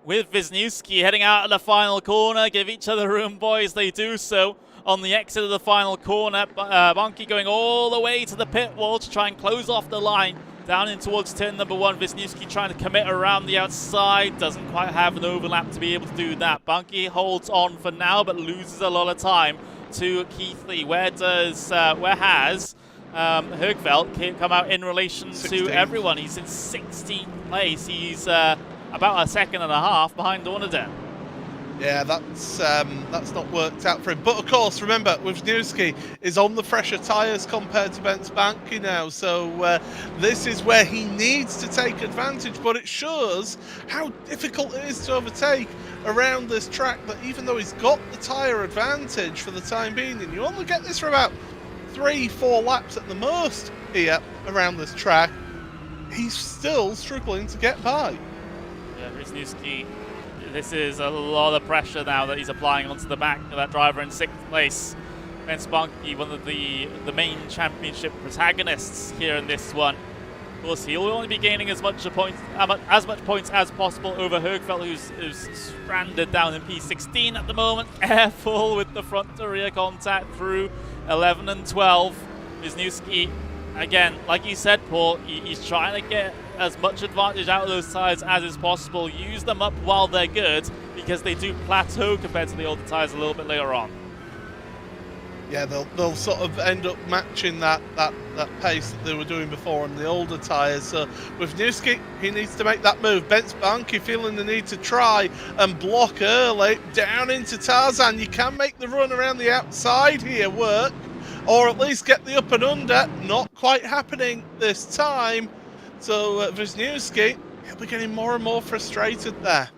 A: with Wisniewski heading out of the final corner. Give each other room, boys. They do so on the exit of the final corner. Bankier going all the way to the pit wall to try and close off the line down in towards turn number 1. Wisniewski trying to commit around the outside. Doesn't quite have an overlap to be able to do that. Bankier holds on for now, but loses a lot of time to Keithley. Where has Högfeldt come out in relation
B: 16th.
A: to everyone? He's in 16th place. He's about a second and a half behind Dorniden.
B: Yeah, that's not worked out for him. But of course, remember, Wisniewski is on the fresher tyres compared to Bence Bankier now. So this is where he needs to take advantage. But it shows how difficult it is to overtake around this track, that even though he's got the tyre advantage for the time being, and you only get this for about 3-4 laps at the most here around this track, he's still struggling to get by.
A: Yeah, Wisniewski this is a lot of pressure now that he's applying onto the back of that driver in 6th place. Ben Spanky, one of the main championship protagonists here in this one. Of course, he'll only be gaining as much points as possible over Högfeld, who's stranded down in P16 at the moment. Careful with the front to rear contact through 11 and 12. Wisniewski, again, like you said, Paul, he's trying to get as much advantage out of those tyres as is possible. Use them up while they're good, because they do plateau compared to the older tyres a little bit later on.
B: Yeah, they'll sort of end up matching that pace that they were doing before on the older tyres. So with Wisniewski, he needs to make that move. Ben Spanky feeling the need to try and block early down into Tarzan. You can make the run around the outside here work, or at least get the up and under. Not quite happening this time. So Wisniewski, he'll be getting more and more frustrated there.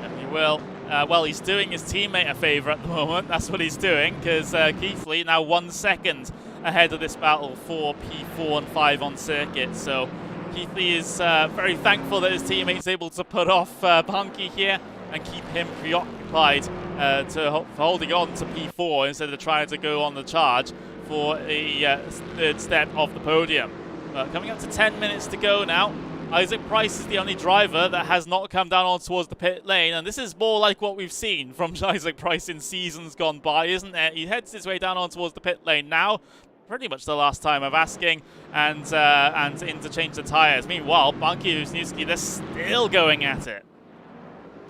A: And he will. Well, he's doing his teammate a favour at the moment. That's what he's doing, because Keithley now 1 second ahead of this battle for P4 and 5 on circuit. So Keithley is very thankful that his teammate's able to put off Bunky here and keep him preoccupied for holding on to P4 instead of trying to go on the charge for a third step of the podium. Coming up to 10 minutes to go now. Isaac Price is the only driver that has not come down on towards the pit lane, and this is more like what we've seen from Isaac Price in seasons gone by, isn't it? He heads his way down on towards the pit lane now, pretty much the last time of asking, and interchange the tyres. Meanwhile, Bunky and Wisniewski, they're still going at it.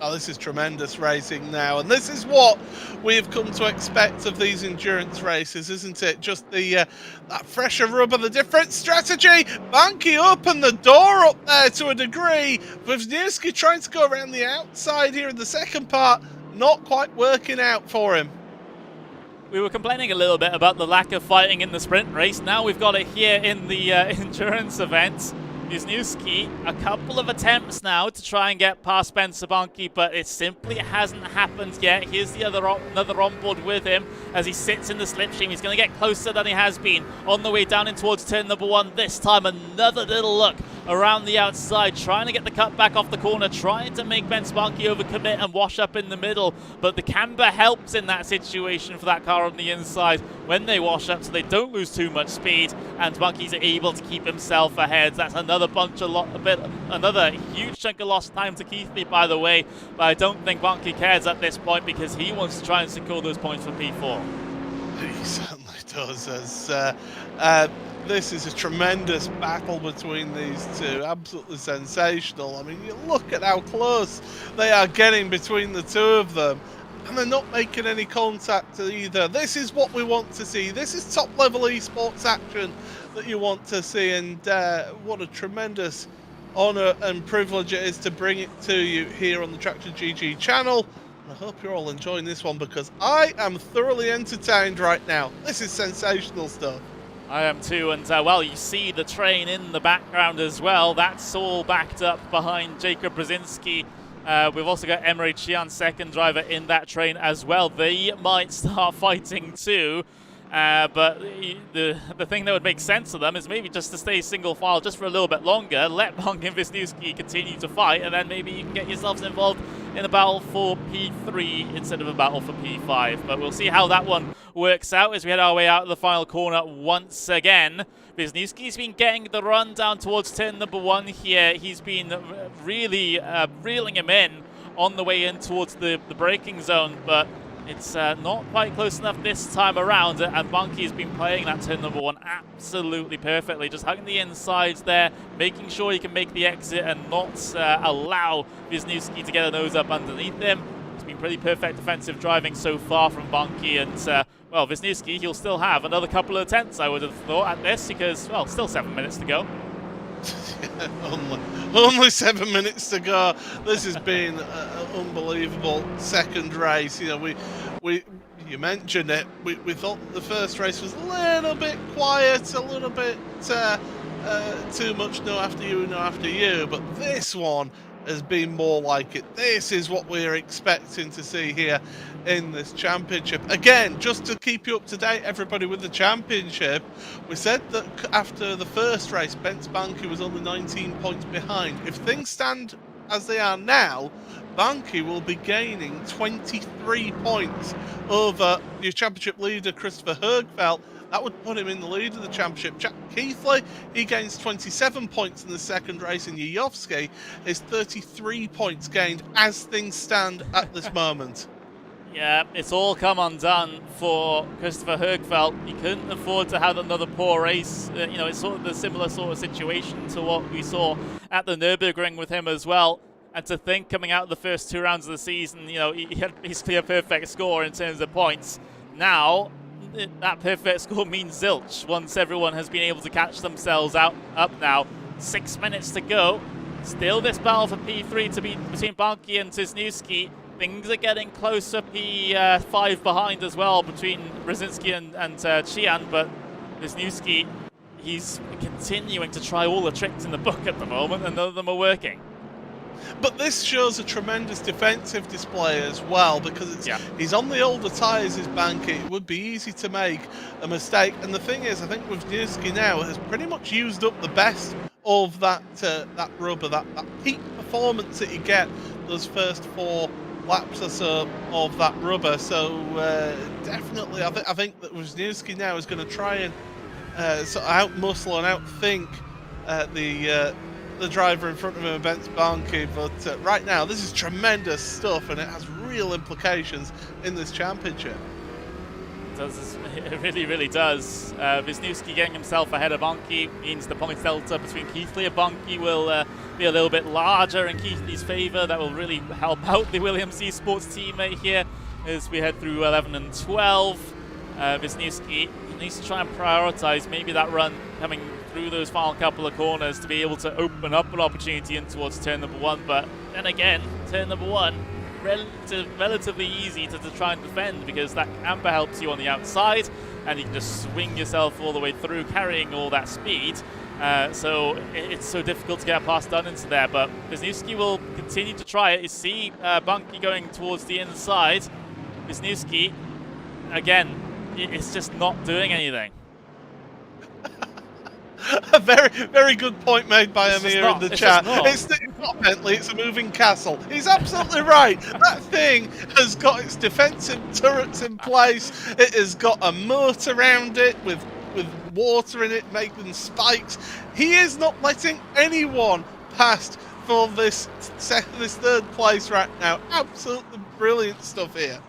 B: Oh, this is tremendous racing now, and this is what we've come to expect of these endurance races, isn't it? Just the that fresher rubber, the different strategy. Bunky open the door up there to a degree. Wisniewski trying to go around the outside here in the second part, not quite working out for him.
A: We were complaining a little bit about the lack of fighting in the sprint race. Now we've got it here in the endurance event. Wisniewski, a couple of attempts now to try and get past Spencer Bunky, but it simply hasn't happened yet. Here's the another on board with him as he sits in the slipstream. He's going to get closer than he has been on the way down in towards turn number 1. This time, another little look around the outside, trying to get the cut back off the corner, trying to make Ben Spanky overcommit and wash up in the middle, but the camber helps in that situation for that car on the inside when they wash up, so they don't lose too much speed, and Bunky's able to keep himself ahead. That's another another huge chunk of lost time to Keithley, by the way, but I don't think Bunky cares at this point because he wants to try and secure those points for P4.
B: He certainly does, as this is a tremendous battle between these two, absolutely sensational. I mean, you look at how close they are getting between the two of them, and they're not making any contact either. This is what we want to see. This is top-level esports action that you want to see, and what a tremendous honour and privilege it is to bring it to you here on the Tractor GG channel. I hope you're all enjoying this one, because I am thoroughly entertained right now. This is sensational stuff.
A: I am too, and well, you see the train in the background as well. That's all backed up behind Jacob Brzezinski. We've also got Emre Can, second driver, in that train as well. They might start fighting too. But the thing that would make sense to them is maybe just to stay single file just for a little bit longer, let Bunky and Wisniewski continue to fight, and then maybe you can get yourselves involved in a battle for P3 instead of a battle for P5. But we'll see how that one works out as we head our way out of the final corner once again. Wisniewski's been getting the run down towards turn number 1 here. He's been really reeling him in on the way in towards the braking zone, but it's not quite close enough this time around, and Bunky's been playing that turn number 1 absolutely perfectly, just hugging the insides there, making sure he can make the exit and not allow Wisniewski to get a nose up underneath him. It's been pretty perfect defensive driving so far from Bunky, and well, Wisniewski, he'll still have another couple of attempts, I would have thought, at this, because, well, still 7 minutes to go.
B: Only 7 minutes to go. This has been an unbelievable second race. You know, you mentioned it. We thought the first race was a little bit quiet, a little bit too much no after you, but this one has been more like it. This is what we're expecting to see here in this championship. Again, just to keep you up to date, everybody, with the championship, we said that after the first race, Ben Spanky was only 19 points behind. If things stand as they are now, Banki will be gaining 23 points over your championship leader, Christopher Högfeldt. That would put him in the lead of the championship. Jack Keithley, he gains 27 points in the second race, and Yayovsky is 33 points gained as things stand at this moment.
A: Yeah, it's all come undone for Christopher Högfeldt. He couldn't afford to have another poor race. You know, it's sort of the similar sort of situation to what we saw at the Nürburgring with him as well. And to think coming out of the first 2 rounds of the season, you know, he had basically a perfect score in terms of points. Now, that perfect score means zilch once everyone has been able to catch themselves up now. 6 minutes to go. Still this battle for P3 to be between Banki and Cisniewski. Things are getting closer, P5 behind as well between Brzezinski and Chian, but Cisniewski, he's continuing to try all the tricks in the book at the moment, and none of them are working.
B: But this shows a tremendous defensive display as well, because he's on the older tyres as Banki. It would be easy to make a mistake. And the thing is, I think Wisniewski now has pretty much used up the best of that rubber, that peak performance that you get those first 4 laps or so of that rubber. So definitely, I think that Wisniewski now is going to try and sort of out-muscle and outthink the driver in front of him against Banki, but right now this is tremendous stuff, and it has real implications in this championship.
A: It really, really does. Wisniewski getting himself ahead of Banki means the points delta between Keithley and Banki will be a little bit larger in Keithley's favour. That will really help out the Williams Esports teammate here as we head through 11 and 12. Wisniewski needs to try and prioritise maybe that run coming through those final couple of corners to be able to open up an opportunity in towards turn number 1. But then again, turn number 1, relatively easy to try and defend, because that camber helps you on the outside and you can just swing yourself all the way through carrying all that speed. So it's so difficult to get past done into there, but Wisniewski will continue to try it. You see Banki going towards the inside. Wisniewski, again, it's just not doing anything.
B: A very, very good point made by Amir in the chat. It's not Bentley, it's a moving castle. He's absolutely right. That thing has got its defensive turrets in place. It has got a moat around it with water in it, making spikes. He is not letting anyone past for this third place right now. Absolutely brilliant stuff here.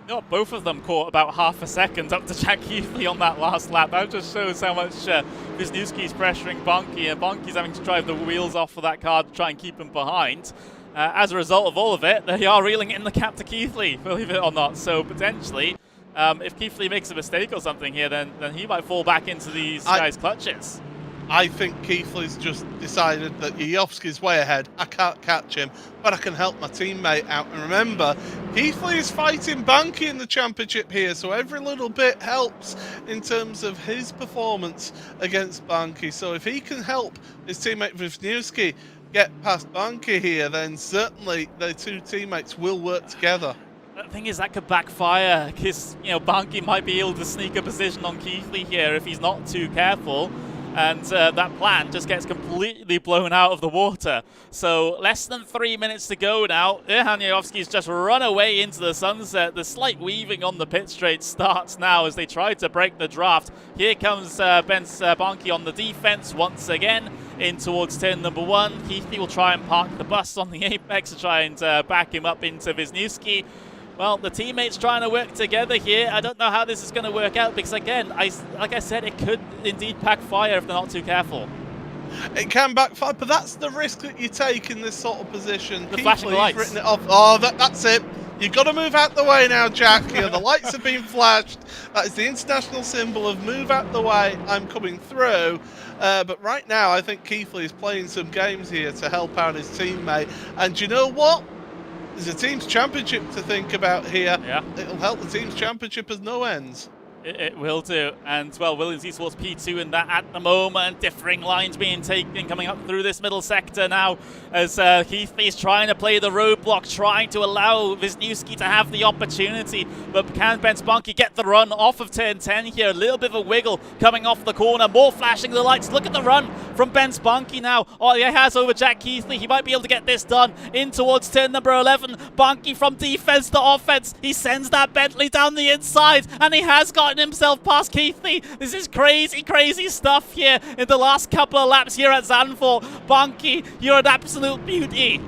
A: No, both of them caught about half a second up to Jack Keithley on that last lap. That just shows how much Wisniewski's pressuring Banki, and Banki's having to drive the wheels off of that car to try and keep him behind. As a result of all of it, they are reeling in the cap to Keithley, believe it or not. So potentially, if Keithley makes a mistake or something here, then he might fall back into these guys' clutches.
B: I think Keithley's just decided that Yayovsky's way ahead. I can't catch him, but I can help my teammate out. And remember, Keithley is fighting Banki in the championship here, so every little bit helps in terms of his performance against Banki. So if he can help his teammate Wisniewski get past Banki here, then certainly the two teammates will work together.
A: The thing is, that could backfire, because Banki might be able to sneak a position on Keithley here if he's not too careful. And that plan just gets completely blown out of the water. So less than 3 minutes to go now. Erhan Yayovsky's just run away into the sunset. The slight weaving on the pit straight starts now as they try to break the draft. Here comes Banki on the defense once again in towards turn number 1. Keithley will try and park the bus on the apex to try and back him up into Wisniewski. Well, the teammates trying to work together here. I don't know how this is going to work out, because again, like I said, it could indeed backfire if they're not too careful.
B: It can backfire, but that's the risk that you take in this sort of position.
A: The flashing lights.
B: Written it off. Oh, that's it. You've got to move out the way now, Jack. The lights have been flashed. That is the international symbol of move out the way, I'm coming through. But right now, I think Keithley is playing some games here to help out his teammate. And you know what? There's a team's championship to think about here.
A: Yeah.
B: It'll help the team's championship as no ends.
A: It will do. And, well, Williams Esports P2 in that at the moment. Differing lines being taken, coming up through this middle sector now as Keithley's trying to play the roadblock, trying to allow Wisniewski to have the opportunity. But can Ben Spunky get the run off of turn 10 here? A little bit of a wiggle coming off the corner. More flashing the lights. Look at the run from Ben Spunky now. Oh, he has over Jack Keithley. He might be able to get this done in towards turn number 11. Spunky from defense to offense. He sends that Bentley down the inside, and he has gotten himself past Keithley. This is crazy, crazy stuff here in the last couple of laps here at Zandvoort. Spunky, you're an absolute beauty.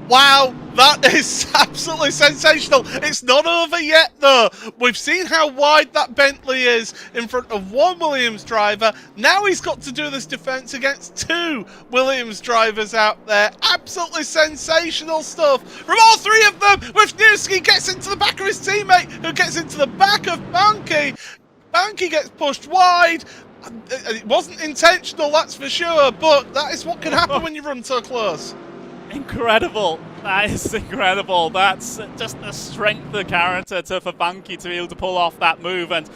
B: Wow, that is absolutely sensational. It's not over yet, though. We've seen how wide that Bentley is in front of one Williams driver. Now he's got to do this defence against two Williams drivers out there. Absolutely sensational stuff from all three of them. Wisniewski gets into the back of his teammate, who gets into the back of Banky. Banky gets pushed wide. It wasn't intentional, that's for sure, but that is what can happen when you run so close.
A: Incredible. That is incredible. That's just the strength of character for Banky to be able to pull off that move and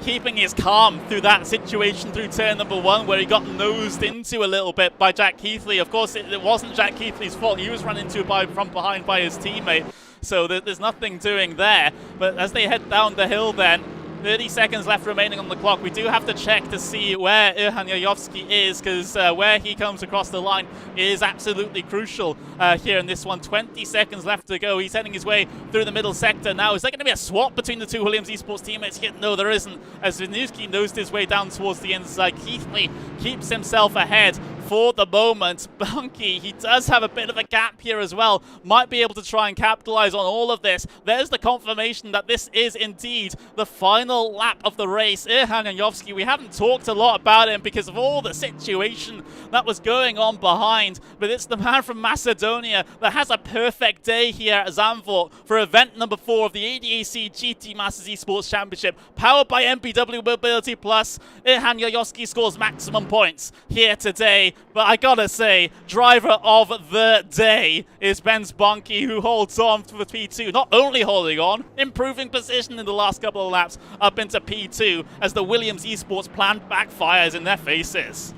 A: keeping his calm through that situation through turn number 1 where he got nosed into a little bit by Jack Keithley. Of course, it wasn't Jack Keithley's fault. He was run into from behind by his teammate, so there's nothing doing there. But as they head down the hill then, 30 seconds left remaining on the clock. We do have to check to see where Erhan Yayovski is, because where he comes across the line is absolutely crucial here in this one. 20 seconds left to go. He's heading his way through the middle sector now. Is there going to be a swap between the two Williams Esports teammates here? No, there isn't, as Wisniewski nosed his way down towards the inside. Keithley keeps himself ahead for the moment. Banky, he does have a bit of a gap here as well. Might be able to try and capitalize on all of this. There's the confirmation that this is indeed the final lap of the race. Erhan Yayovski, we haven't talked a lot about him because of all the situation that was going on behind, but it's the man from Macedonia that has a perfect day here at Zandvoort for event number 4 of the ADAC GT Masters Esports Championship, powered by EnBW Mobility Plus. Erhan Yayovski scores maximum points here today. But I gotta say, driver of the day is Ben Spunky, who holds on for P2. Not only holding on, improving position in the last couple of laps up into P2 as the Williams Esports plan backfires in their faces.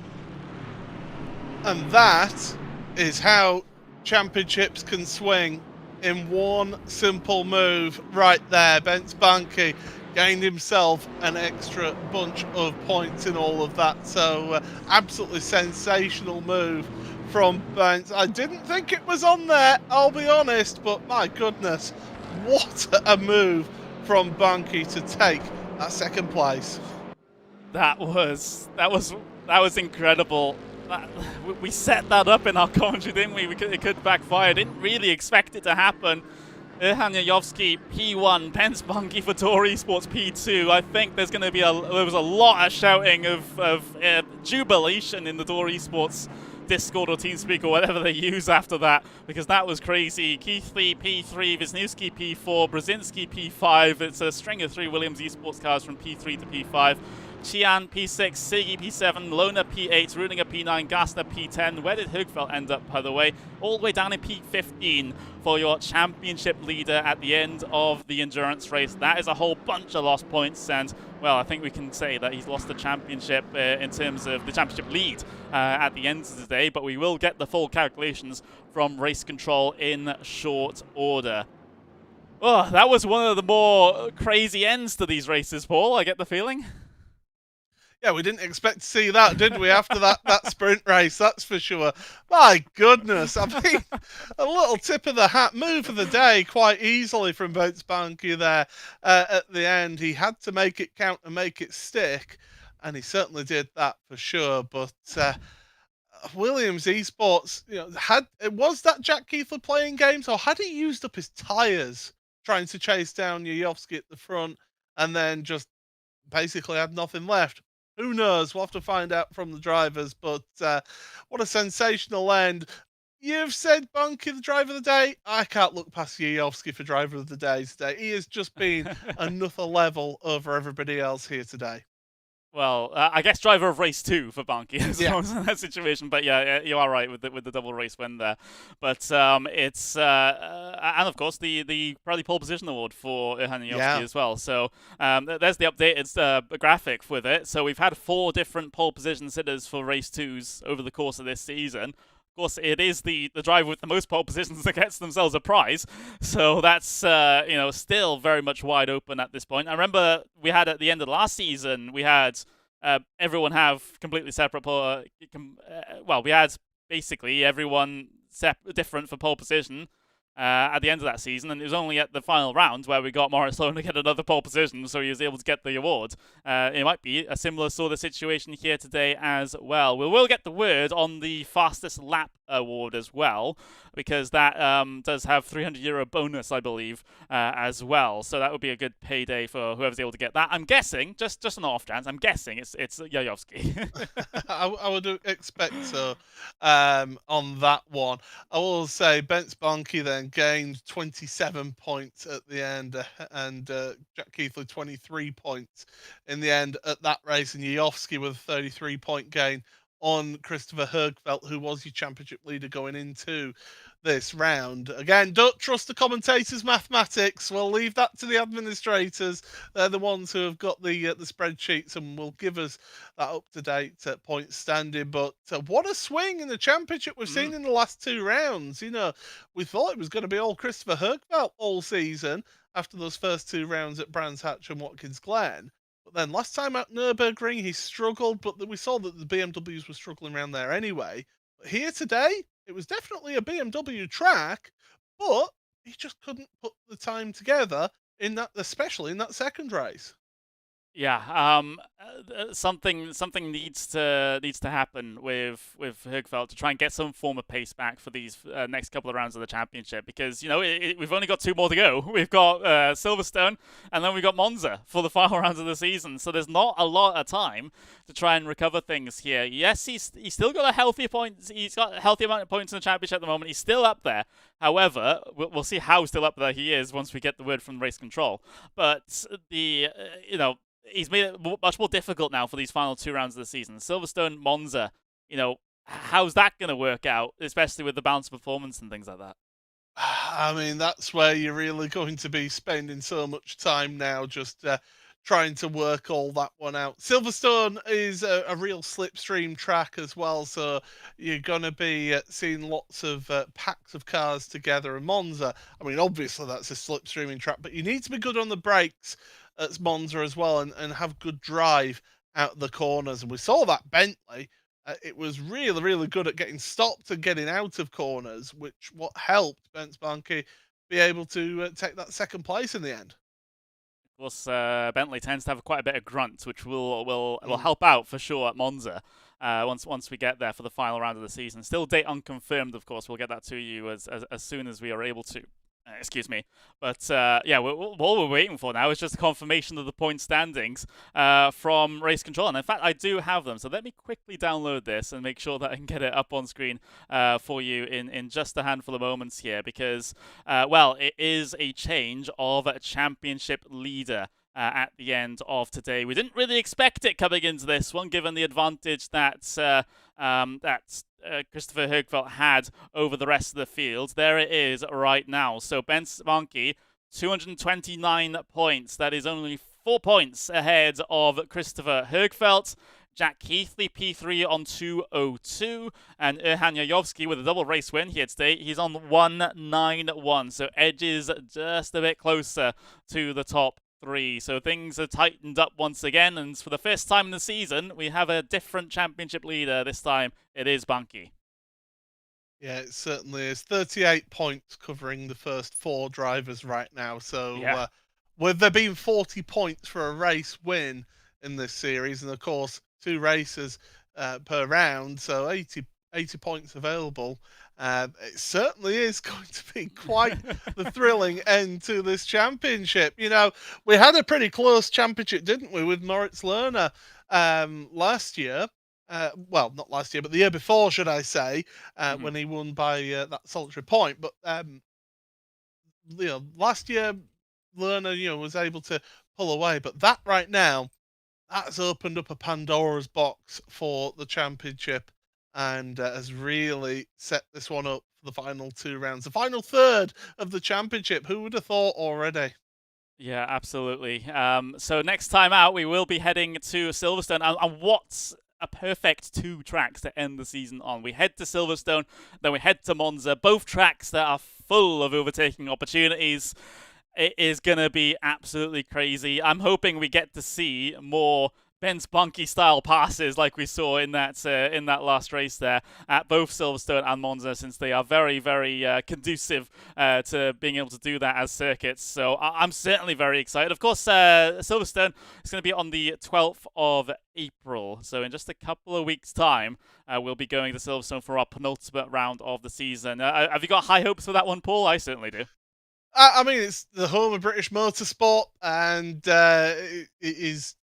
B: And that is how championships can swing in one simple move right there. Ben Spunky gained himself an extra bunch of points in all of that. So absolutely sensational move from Ben. I didn't think it was on there, I'll be honest, but my goodness, what a move from Banky to take that second place.
A: That was incredible. We set that up in our commentary, didn't we? It could backfire. Didn't really expect it to happen. Erhan Yayovski P1, Ben Spunky for Dörr Esports P2. I think there's going to be there was a lot of shouting of jubilation in the Dörr Esports Discord or TeamSpeak or whatever they use after that, because that was crazy. Keithley P3, Wisniewski P4, Brzezinski P5. It's a string of 3 Williams Esports cars from P3 to P5. Chian P6, Sigi P7, Löhner P8, Rudinger P9, Gassner P10. Where did Högfeldt end up, by the way? All the way down in P15 for your championship leader at the end of the endurance race. That is a whole bunch of lost points, and, well, I think we can say that he's lost the championship in terms of the championship lead at the end of the day, but we will get the full calculations from Race Control in short order. Oh, that was one of the more crazy ends to these races, Paul, I get the feeling.
B: Yeah, we didn't expect to see that, did we, after that sprint race, that's for sure. My goodness, I mean, a little tip of the hat move of the day quite easily from Ben Spunky there at the end. He had to make it count and make it stick, and he certainly did that for sure. But Williams Esports, was that Jack Keithley playing games, or had he used up his tyres trying to chase down Yayovski at the front and then just basically had nothing left? Who knows? We'll have to find out from the drivers, but what a sensational end. You've said Bunky the driver of the day. I can't look past Yayovski for driver of the day today. He has just been another level over everybody else here today.
A: Well, I guess driver of race 2 for Banki, I
B: Yeah,
A: suppose, in that situation. But yeah, you are right with the double race win there. But it's and of course the Pirelli pole position award for Johan
B: yeah.
A: as well. So there's the updated graphic with it. So we've had 4 different pole position sitters for race 2s over the course of this season. Of course, it is the driver with the most pole positions that gets themselves a prize. So that's still very much wide open at this point. I remember we had at the end of the last season, we had everyone have completely separate we had basically everyone different for pole position at the end of that season, and it was only at the final round where we got Moritz Löhner get another pole position, so he was able to get the award. It might be a similar sort of situation here today as well. We will get the word on the fastest lap award as well, because that does have €300 bonus, I believe, as well. So that would be a good payday for whoever's able to get that. I'm guessing, just an off chance, I'm guessing it's Yayovsky.
B: I would expect so on that one. I will say Bence Bonke then gained 27 points at the end, and Jack Keithley 23 points in the end at that race, and Yayovsky with a 33-point gain on Christopher Hergfeldt, who was your championship leader going into this round. Again, don't trust the commentators' mathematics. We'll leave that to the administrators. They're the ones who have got the spreadsheets and will give us that up-to-date point standing. But what a swing in the championship we've seen in the last 2 rounds. You know, we thought it was going to be all Christopher Hergfeldt all season after those first 2 rounds at Brands Hatch and Watkins Glen. But then last time at Nürburgring, he struggled, but we saw that the BMWs were struggling around there anyway. But here today, it was definitely a BMW track, but he just couldn't put the time together in that, especially in that second race.
A: Yeah, something needs to happen with Hugfeld to try and get some form of pace back for these next couple of rounds of the championship, because we've only got 2 more to go. We've got Silverstone, and then we've got Monza for the final rounds of the season. So there's not a lot of time to try and recover things here. Yes, he's still got a healthy points. He's got a healthy amount of points in the championship at the moment. He's still up there. However, we'll see how still up there he is once we get the word from race control. But he's made it much more difficult now for these final 2 rounds of the season. Silverstone, Monza, how's that going to work out, especially with the balance performance and things like that?
B: I mean, that's where you're really going to be spending so much time now, just trying to work all that one out. Silverstone is a real slipstream track as well, so you're going to be seeing lots of packs of cars together. And Monza, I mean, obviously that's a slipstreaming track, but you need to be good on the brakes at Monza as well, and have good drive out the corners. And we saw that Bentley. It was really, really good at getting stopped and getting out of corners, which what helped Bence Banke be able to take that second place in the end.
A: Of course, Bentley tends to have quite a bit of grunt, which will help out for sure at Monza. Once we get there for the final round of the season. Still date unconfirmed, of course. We'll get that to you as soon as we are able to. Excuse me. But all we're waiting for now is just a confirmation of the point standings from Race Control. And in fact, I do have them. So let me quickly download this and make sure that I can get it up on screen for you in just a handful of moments here. Because, it is a change of a championship leader at the end of today. We didn't really expect it coming into this one, given the advantage that Christopher Hergfeldt had over the rest of the field. There it is right now. So Bence Banke, 229 points. That is only 4 points ahead of Christopher Hergfeldt. Jack Keithley, P3 on 202, and Erhan Yayovsky with a double race win here today. He's on 191, so edges just a bit closer to the top 3. So things are tightened up once again, and for the first time in the season, we have a different championship leader. This time, it is Banke.
B: Yeah, it certainly is. 38 points covering the first 4 drivers right now. So with there being 40 points for a race win in this series, and of course 2 races per round, so 80 points available. It certainly is going to be quite the thrilling end to this championship. You know, we had a pretty close championship, didn't we, with Moritz Löhner last year. Well, not last year, but the year before, should I say, when he won by that solitary point. But last year, Löhner, was able to pull away. But that right now that's opened up a Pandora's box for the championship and has really set this one up for the final 2 rounds. The final third of the championship. Who would have thought already?
A: Yeah, absolutely. So next time out, we will be heading to Silverstone. And what's a perfect 2 tracks to end the season on? We head to Silverstone, then we head to Monza, both tracks that are full of overtaking opportunities. It is going to be absolutely crazy. I'm hoping we get to see more Ben Spunky style passes like we saw in that last race there at both Silverstone and Monza, since they are very, very conducive to being able to do that as circuits. So I'm certainly very excited. Of course, Silverstone is going to be on the 12th of April. So in just a couple of weeks' time, we'll be going to Silverstone for our penultimate round of the season. Have you got high hopes for that one, Paul? I certainly do.
B: I mean, it's the home of British motorsport, and it is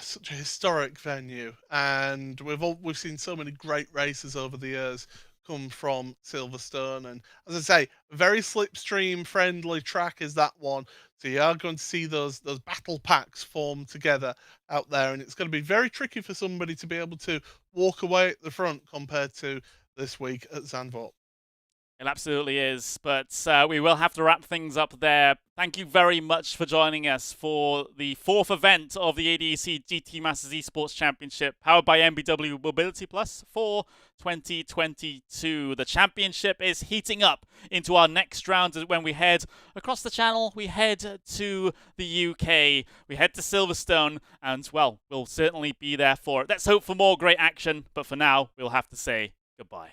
B: such a historic venue. And we've seen so many great races over the years come from Silverstone. And as I say, a very slipstream friendly track is that one. So you are going to see those battle packs form together out there, and it's going to be very tricky for somebody to be able to walk away at the front compared to this week at Zandvoort.
A: It absolutely is, but we will have to wrap things up there. Thank you very much for joining us for the 4th event of the ADAC GT Masters Esports Championship, powered by EnBW Mobility Plus for 2022. The championship is heating up into our next round when we head across the channel. We head to the UK, we head to Silverstone, and, well, we'll certainly be there for it. Let's hope for more great action, but for now, we'll have to say goodbye.